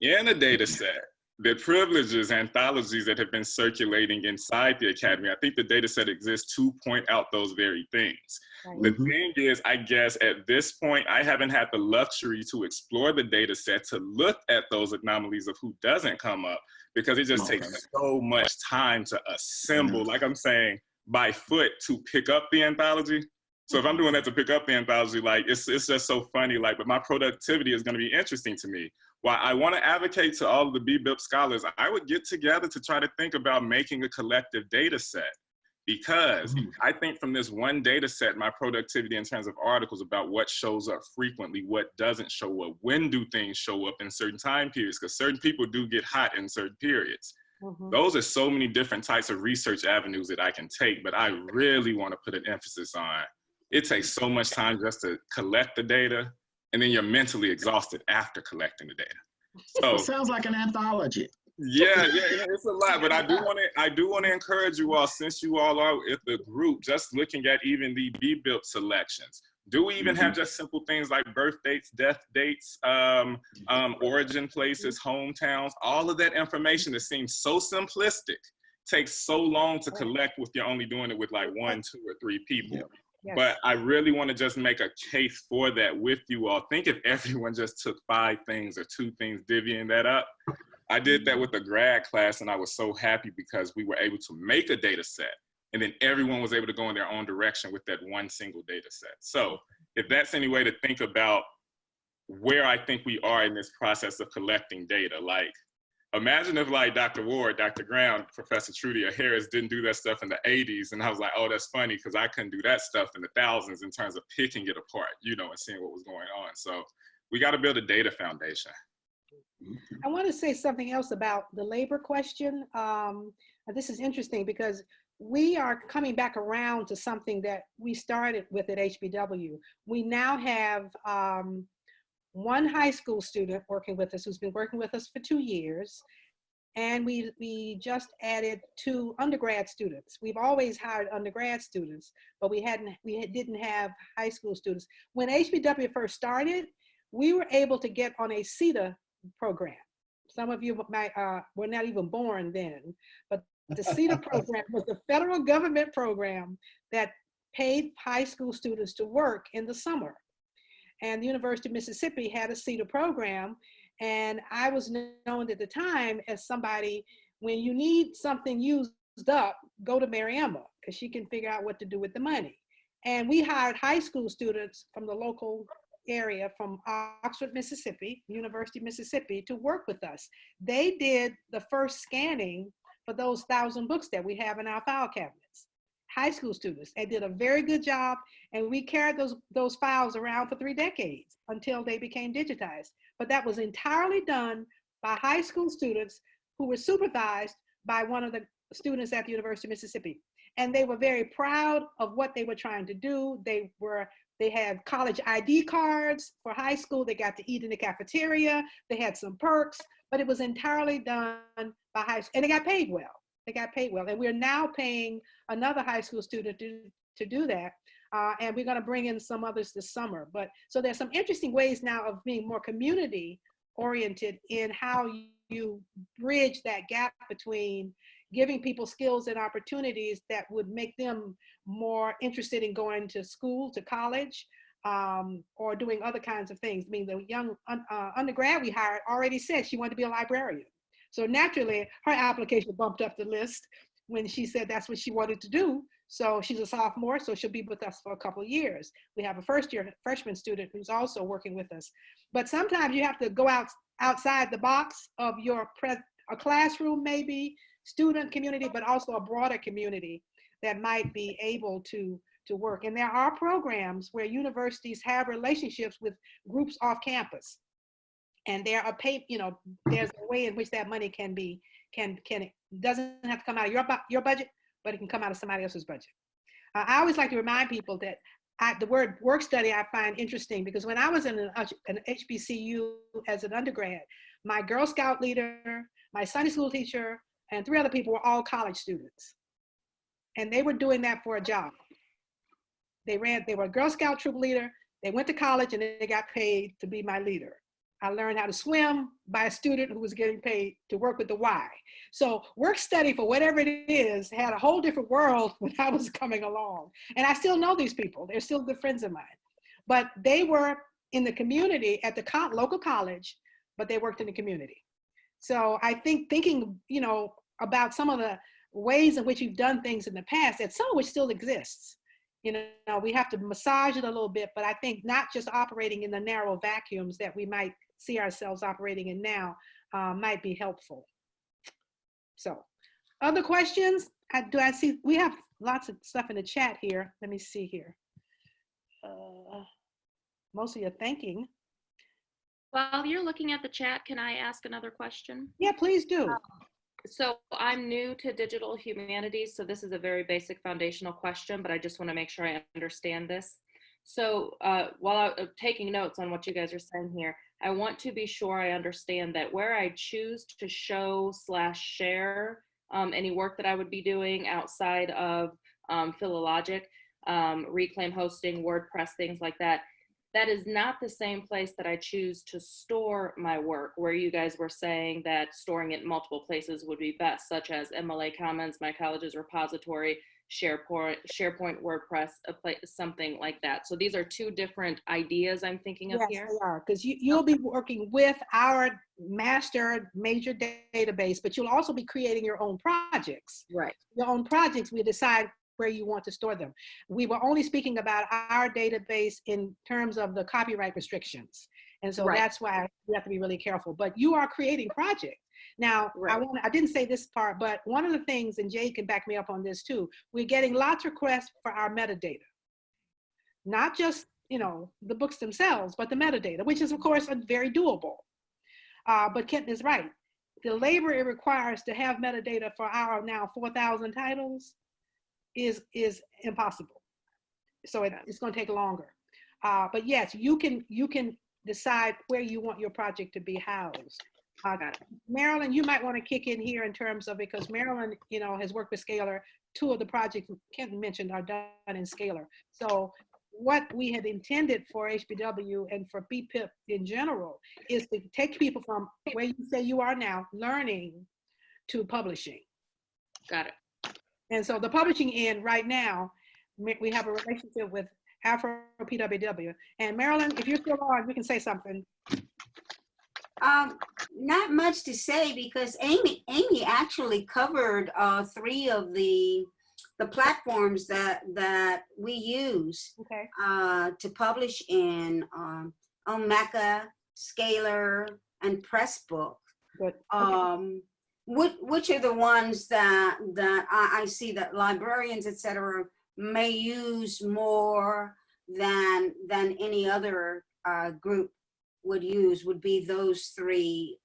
in a data set the privileges anthologies that have been circulating inside the academy. I think the data set exists to point out those very things. Right. The thing is, I guess at this point, I haven't had the luxury to explore the data set to look at those anomalies of who doesn't come up, because it just takes so much time to assemble, like I'm saying, by foot to pick up the anthology. So if I'm doing that to pick up the anthology, like it's just so funny, like, but my productivity is gonna be interesting to me. While I wanna advocate to all of the BBIP scholars, I would get together to try to think about making a collective data set, because I think from this one data set, my productivity in terms of articles about what shows up frequently, what doesn't show up, when do things show up in certain time periods, because certain people do get hot in certain periods. Those are so many different types of research avenues that I can take, but I really wanna put an emphasis on, it takes so much time just to collect the data, and then you're mentally exhausted after collecting the data. So it sounds like an anthology. Yeah, it's a lot, but I do want to encourage you all, since you all are at the group, just looking at even the BBIP selections. Do we even have just simple things like birth dates, death dates, origin places, hometowns, all of that information that seems so simplistic, takes so long to collect if you're only doing it with like 1, 2, or 3 people. Yes. But I really want to just make a case for that with you all. Think if everyone just took 5 things or 2 things, divvying that up. I did that with a grad class, and I was so happy because we were able to make a data set, and then everyone was able to go in their own direction with that one single data set. So if that's any way to think about where I think we are in this process of collecting data, like, imagine if like Dr. Ward, Dr. Brown, Professor Trudy, or Harris didn't do that stuff in the 80s. And I was like, oh, that's funny, because I couldn't do that stuff in the thousands in terms of picking it apart, you know, and seeing what was going on. So we got to build a data foundation. I want to say something else about the labor question. This is interesting because we are coming back around to something that we started with at HBW. We now have one high school student working with us who's been working with us for 2 years. And we just added 2 undergrad students. We've always hired undergrad students, but we didn't have high school students. When HBW first started, we were able to get on a CETA program. Some of you might were not even born then, but the CETA program was the federal government program that paid high school students to work in the summer. And the University of Mississippi had a CETA program, and I was known at the time as somebody, when you need something used up, go to Mariama, because she can figure out what to do with the money. And we hired high school students from the local area, from Oxford, Mississippi, University of Mississippi, to work with us. They did the first scanning for those 1,000 books that we have in our file cabinets. High school students, they did a very good job, and we carried those files around for 3 decades until they became digitized. But that was entirely done by high school students who were supervised by one of the students at the University of Mississippi. And they were very proud of what they were trying to do. They had college ID cards for high school. They got to eat in the cafeteria. They had some perks, but it was entirely done by high school, and they got paid well. They got paid well, and we're now paying another high school student to do that, and we're going to bring in some others this summer. But so there's some interesting ways now of being more community oriented in how you bridge that gap between giving people skills and opportunities that would make them more interested in going to school, to college, or doing other kinds of things. I mean, the young undergrad we hired already said she wanted to be a librarian. So naturally, her application bumped up the list when she said that's what she wanted to do. So she's a sophomore, so she'll be with us for a couple of years. We have a first-year freshman student who's also working with us. But sometimes you have to go outside the box of your a classroom, maybe, student community, but also a broader community that might be able to work. And there are programs where universities have relationships with groups off campus. And there are there's a way in which that money doesn't have to come out of your budget, but it can come out of somebody else's budget. I always like to remind people that the word work study I find interesting, because when I was in an HBCU as an undergrad, my Girl Scout leader, my Sunday school teacher, and 3 other people were all college students. And they were doing that for a job. They were a Girl Scout troop leader, they went to college, and they got paid to be my leader. I learned how to swim by a student who was getting paid to work with the Y. So work study for whatever it is had a whole different world when I was coming along. And I still know these people. They're still good friends of mine. But they were in the community at the local college, but they worked in the community. So I think thinking, you know, about some of the ways in which you've done things in the past, that some of which still exists. You know, we have to massage it a little bit, but I think not just operating in the narrow vacuums that we might see ourselves operating in now might be helpful. So, other questions? I see we have lots of stuff in the chat here. Let me see here. Most of you are thanking. While you're looking at the chat, can I ask another question? Yeah, please do. So I'm new to digital humanities, so this is a very basic foundational question, but I just want to make sure I understand this. So while I'm taking notes on what you guys are saying here, I want to be sure I understand that where I choose to show / share any work that I would be doing outside of PhiloLogic, Reclaim hosting, WordPress, things like that, that is not the same place that I choose to store my work, where you guys were saying that storing it in multiple places would be best, such as MLA Commons, my college's repository, SharePoint, WordPress, something like that. So these are two different ideas I'm thinking of here. Yes, they are, because you'll be working with our master major database, but you'll also be creating your own projects. Right. Your own projects, we decide where you want to store them. We were only speaking about our database in terms of the copyright restrictions. And so that's why we have to be really careful. But you are creating projects. Now, I didn't say this part, but one of the things, and Jay can back me up on this too, we're getting lots of requests for our metadata. Not just, you know, the books themselves, but the metadata, which is of course very doable. But Kenton is right. The labor it requires to have metadata for our now 4,000 titles is impossible. So it's going to take longer. But yes, you can decide where you want your project to be housed. Marilyn, you might want to kick in here in terms of, because Marilyn, you know, has worked with Scalar. 2 of the projects Kenton mentioned are done in Scalar. So what we had intended for HBW and for BPIP in general is to take people from where you say you are now, learning, to publishing. Got it. And so the publishing end right now, we have a relationship with Afro PWW. And Marilyn, if you're still on, we can say something. Not much to say, because Amy actually covered 3 of the platforms that we use to publish in Omeka, Scalar, and Pressbook. Good. Which are the ones that I see that librarians, et cetera, may use more than any other group would use, would be those 3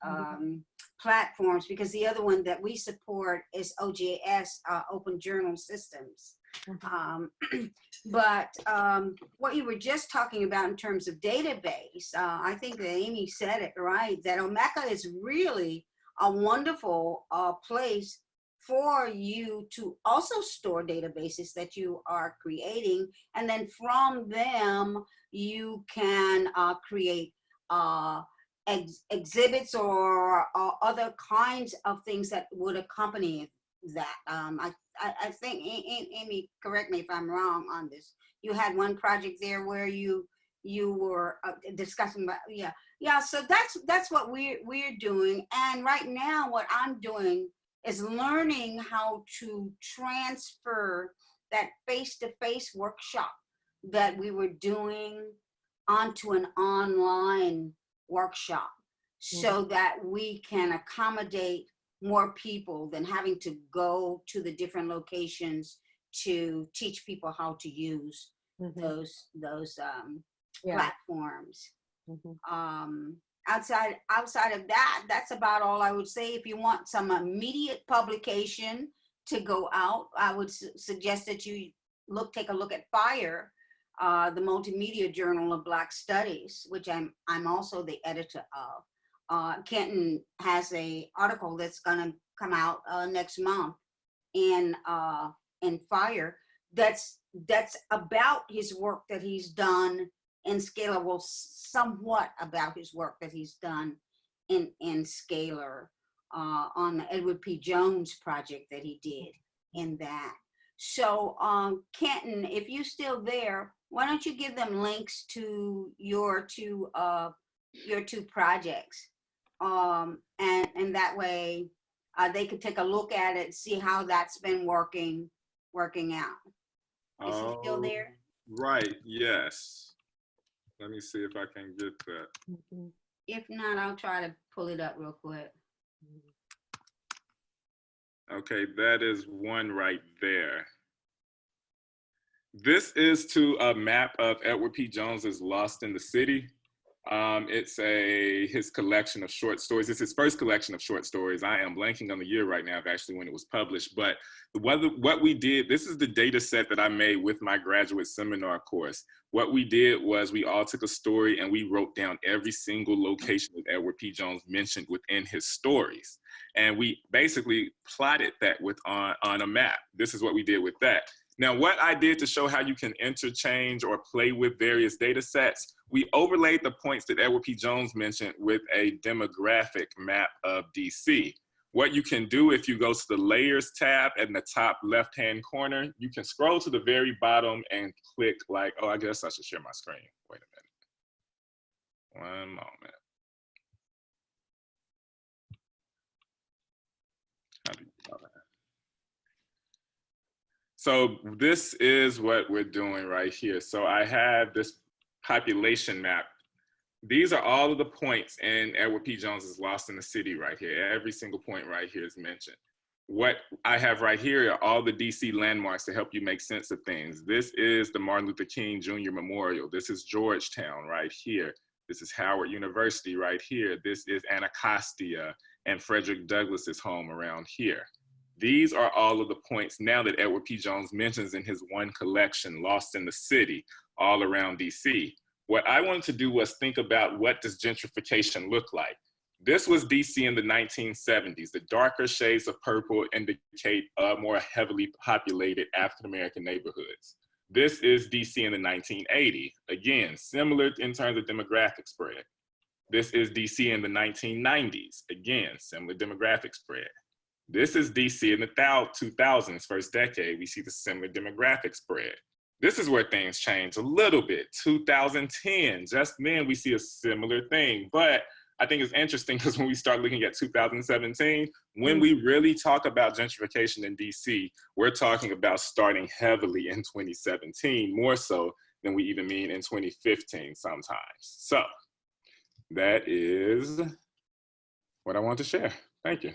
platforms, because the other one that we support is OJS, Open Journal Systems. But what you were just talking about in terms of database, I think that Amy said it right, that Omeka is really a wonderful place for you to also store databases that you are creating, and then from them you can create exhibits or other kinds of things that would accompany that. I think, Amy, correct me if I'm wrong on this, you had one project there where you were discussing about, so that's what we're doing. And right now what I'm doing is learning how to transfer that face-to-face workshop that we were doing onto an online workshop, so that we can accommodate more people than having to go to the different locations to teach people how to use those platforms. Outside of that, that's about all I would say. If you want some immediate publication to go out, I would suggest that you take a look at FIRE, the Multimedia Journal of Black Studies, which I'm also the editor of. Kenton has a article that's gonna come out next month in FIRE that's about his work that he's done in Scalar will somewhat about his work that he's done in Scalar on the Edward P. Jones project that he did in that. So Kenton, if you're still there, why don't you give them links to your two projects, and that way they could take a look at it, see how that's been working out. Is he still there? Right, yes. Let me see if I can get that. If not, I'll try to pull it up real quick. Okay, that is one right there. This is to a map of Edward P. Jones's Lost in the City. It's his collection of short stories. It's his first collection of short stories. I am blanking on the year right now of actually when it was published, but what we did, this is the data set that I made with my graduate seminar course. What we did was we all took a story and we wrote down every single location that Edward P. Jones mentioned within his stories. And we basically plotted that on a map. This is what we did with that. Now, what I did to show how you can interchange or play with various data sets, we overlaid the points that Edward P. Jones mentioned with a demographic map of DC. What you can do if you go to the Layers tab in the top left-hand corner, you can scroll to the very bottom and click like, oh, I guess I should share my screen. Wait a minute. One moment. How do you spell that? So this is what we're doing right here. So I have this population map. These are all of the points in Edward P. Jones's Lost in the City right here. Every single point right here is mentioned. What I have right here are all the DC landmarks to help you make sense of things. This is the Martin Luther King Jr. Memorial. This is Georgetown right here. This is Howard University right here. This is Anacostia and Frederick Douglass's home around here. These are all of the points now that Edward P. Jones mentions in his one collection, Lost in the City, all around DC. What I wanted to do was think about, what does gentrification look like? This was DC in the 1970s. The darker shades of purple indicate more heavily populated African-American neighborhoods. This is DC in the 1980s. Again, similar in terms of demographic spread. This is DC in the 1990s. Again, similar demographic spread. This is DC in the 2000s, first decade. We see the similar demographic spread. This is where things change a little bit. 2010, just then we see a similar thing. But I think it's interesting because when we start looking at 2017, when we really talk about gentrification in DC, we're talking about starting heavily in 2017, more so than we even mean in 2015 sometimes. So that is what I want to share. Thank you.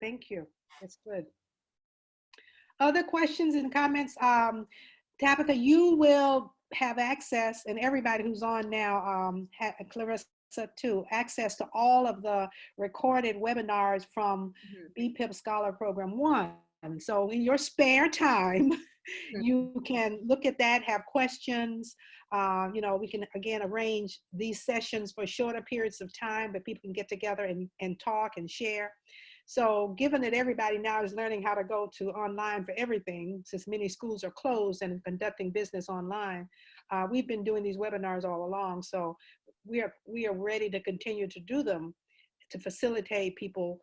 Thank you. That's good. Other questions and comments? Tabitha, you will have access, and everybody who's on now, Clarissa too, access to all of the recorded webinars from BBIP Scholar Program 1. So in your spare time, you can look at that, have questions. You know, we can, again, arrange these sessions for shorter periods of time, but people can get together and talk and share. So given that everybody now is learning how to go to online for everything, since many schools are closed and conducting business online, we've been doing these webinars all along. So we are ready to continue to do them to facilitate people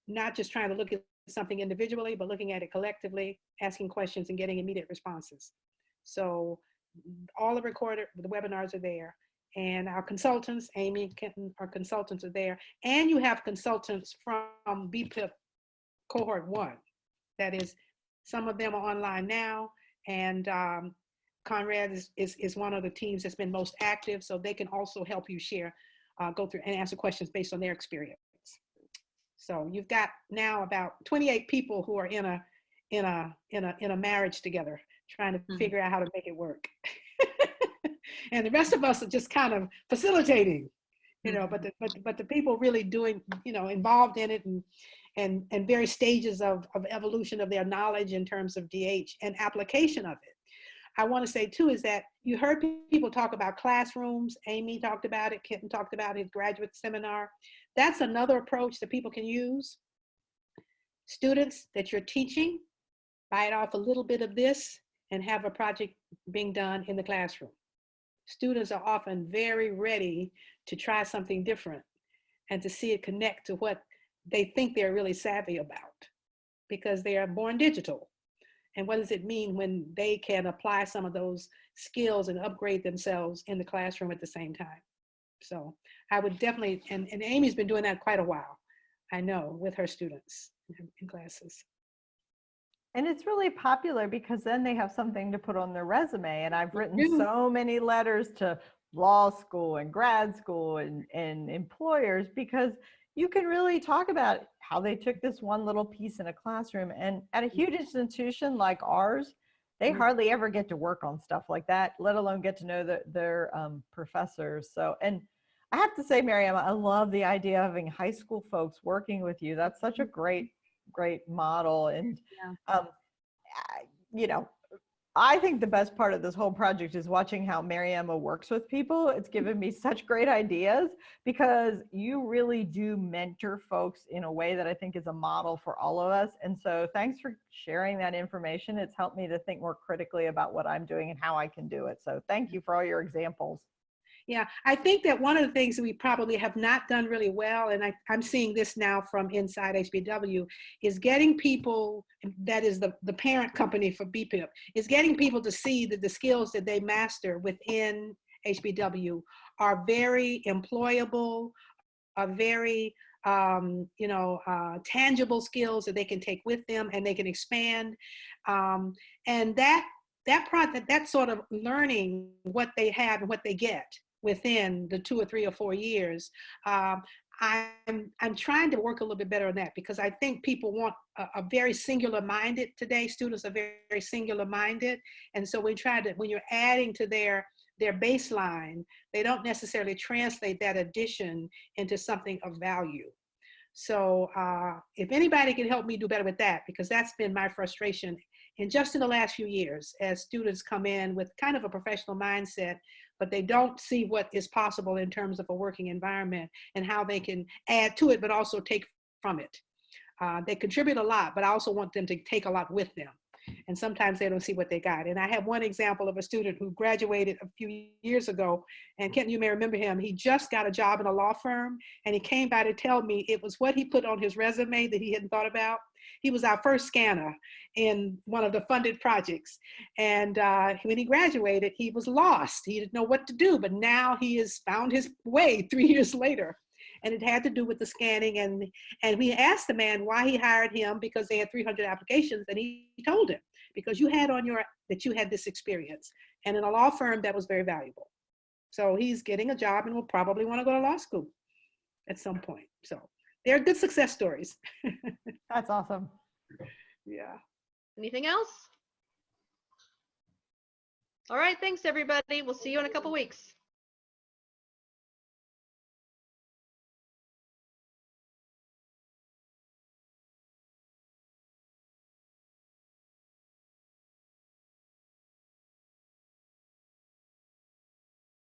not just trying to look at something individually, but looking at it collectively, asking questions and getting immediate responses. So all the webinars are there. And our consultants, Amy, Kenton, our consultants are there. And you have consultants from BBIP cohort 1. That is, some of them are online now. And Conrad is one of the teams that's been most active. So they can also help you share, go through and answer questions based on their experience. So you've got now about 28 people who are in a marriage together, trying to figure out how to make it work. And the rest of us are just kind of facilitating, you know, but the people really doing, you know, involved in it and various stages of evolution of their knowledge in terms of DH and application of it. I want to say too is that you heard people talk about classrooms. Amy talked about it. Kenton talked about his graduate seminar. That's another approach that people can use. Students that you're teaching, bite off a little bit of this and have a project being done in the classroom. students are often very ready to try something different and to see it connect to what they think they're really savvy about, because they are born digital. And what does it mean when they can apply some of those skills and upgrade themselves in the classroom at the same time? So I would definitely, and Amy's been doing that quite a while, I know, with her students in classes. And it's really popular because then they have something to put on their resume. And I've written so many letters to law school and grad school and employers, because you can really talk about how they took this one little piece in a classroom. And at a huge institution like ours, they hardly ever get to work on stuff like that, let alone get to know their professors. So, and I have to say, Miriam, I love the idea of having high school folks working with you. That's such a great model. And, you know, I think the best part of this whole project is watching how Mariama works with people. It's given me such great ideas, because you really do mentor folks in a way that I think is a model for all of us. And so thanks for sharing that information. It's helped me to think more critically about what I'm doing and how I can do it. So thank you for all your examples. Yeah, I think that one of the things that we probably have not done really well, and I'm seeing this now from inside HBW, is getting people, that is the parent company for BPIP, is getting people to see that the skills that they master within HBW are very employable, are very tangible skills that they can take with them and they can expand. And that sort of learning what they have and what they get within the 2 or 3 or 4 years, I'm trying to work a little bit better on that, because I think people want a very singular minded today. Students are very, very singular minded. And so when you're adding to their baseline, they don't necessarily translate that addition into something of value. So if anybody can help me do better with that, because that's been my frustration in the last few years, as students come in with kind of a professional mindset, but they don't see what is possible in terms of a working environment and how they can add to it, but also take from it. They contribute a lot, but I also want them to take a lot with them. And sometimes they don't see what they got. And I have one example of a student who graduated a few years ago, and Kenton, you may remember him. He just got a job in a law firm, and he came by to tell me it was what he put on his resume that he hadn't thought about. He was our first scanner in one of the funded projects. And when he graduated, he was lost. He didn't know what to do, but now he has found his way 3 years later. And it had to do with the scanning. And we asked the man why he hired him, because they had 300 applications. And he told him, because you had that you had this experience. And in a law firm, that was very valuable. So he's getting a job and will probably want to go to law school at some point. So they're good success stories. That's awesome. Yeah. Anything else? All right, thanks everybody. We'll see you in a couple weeks.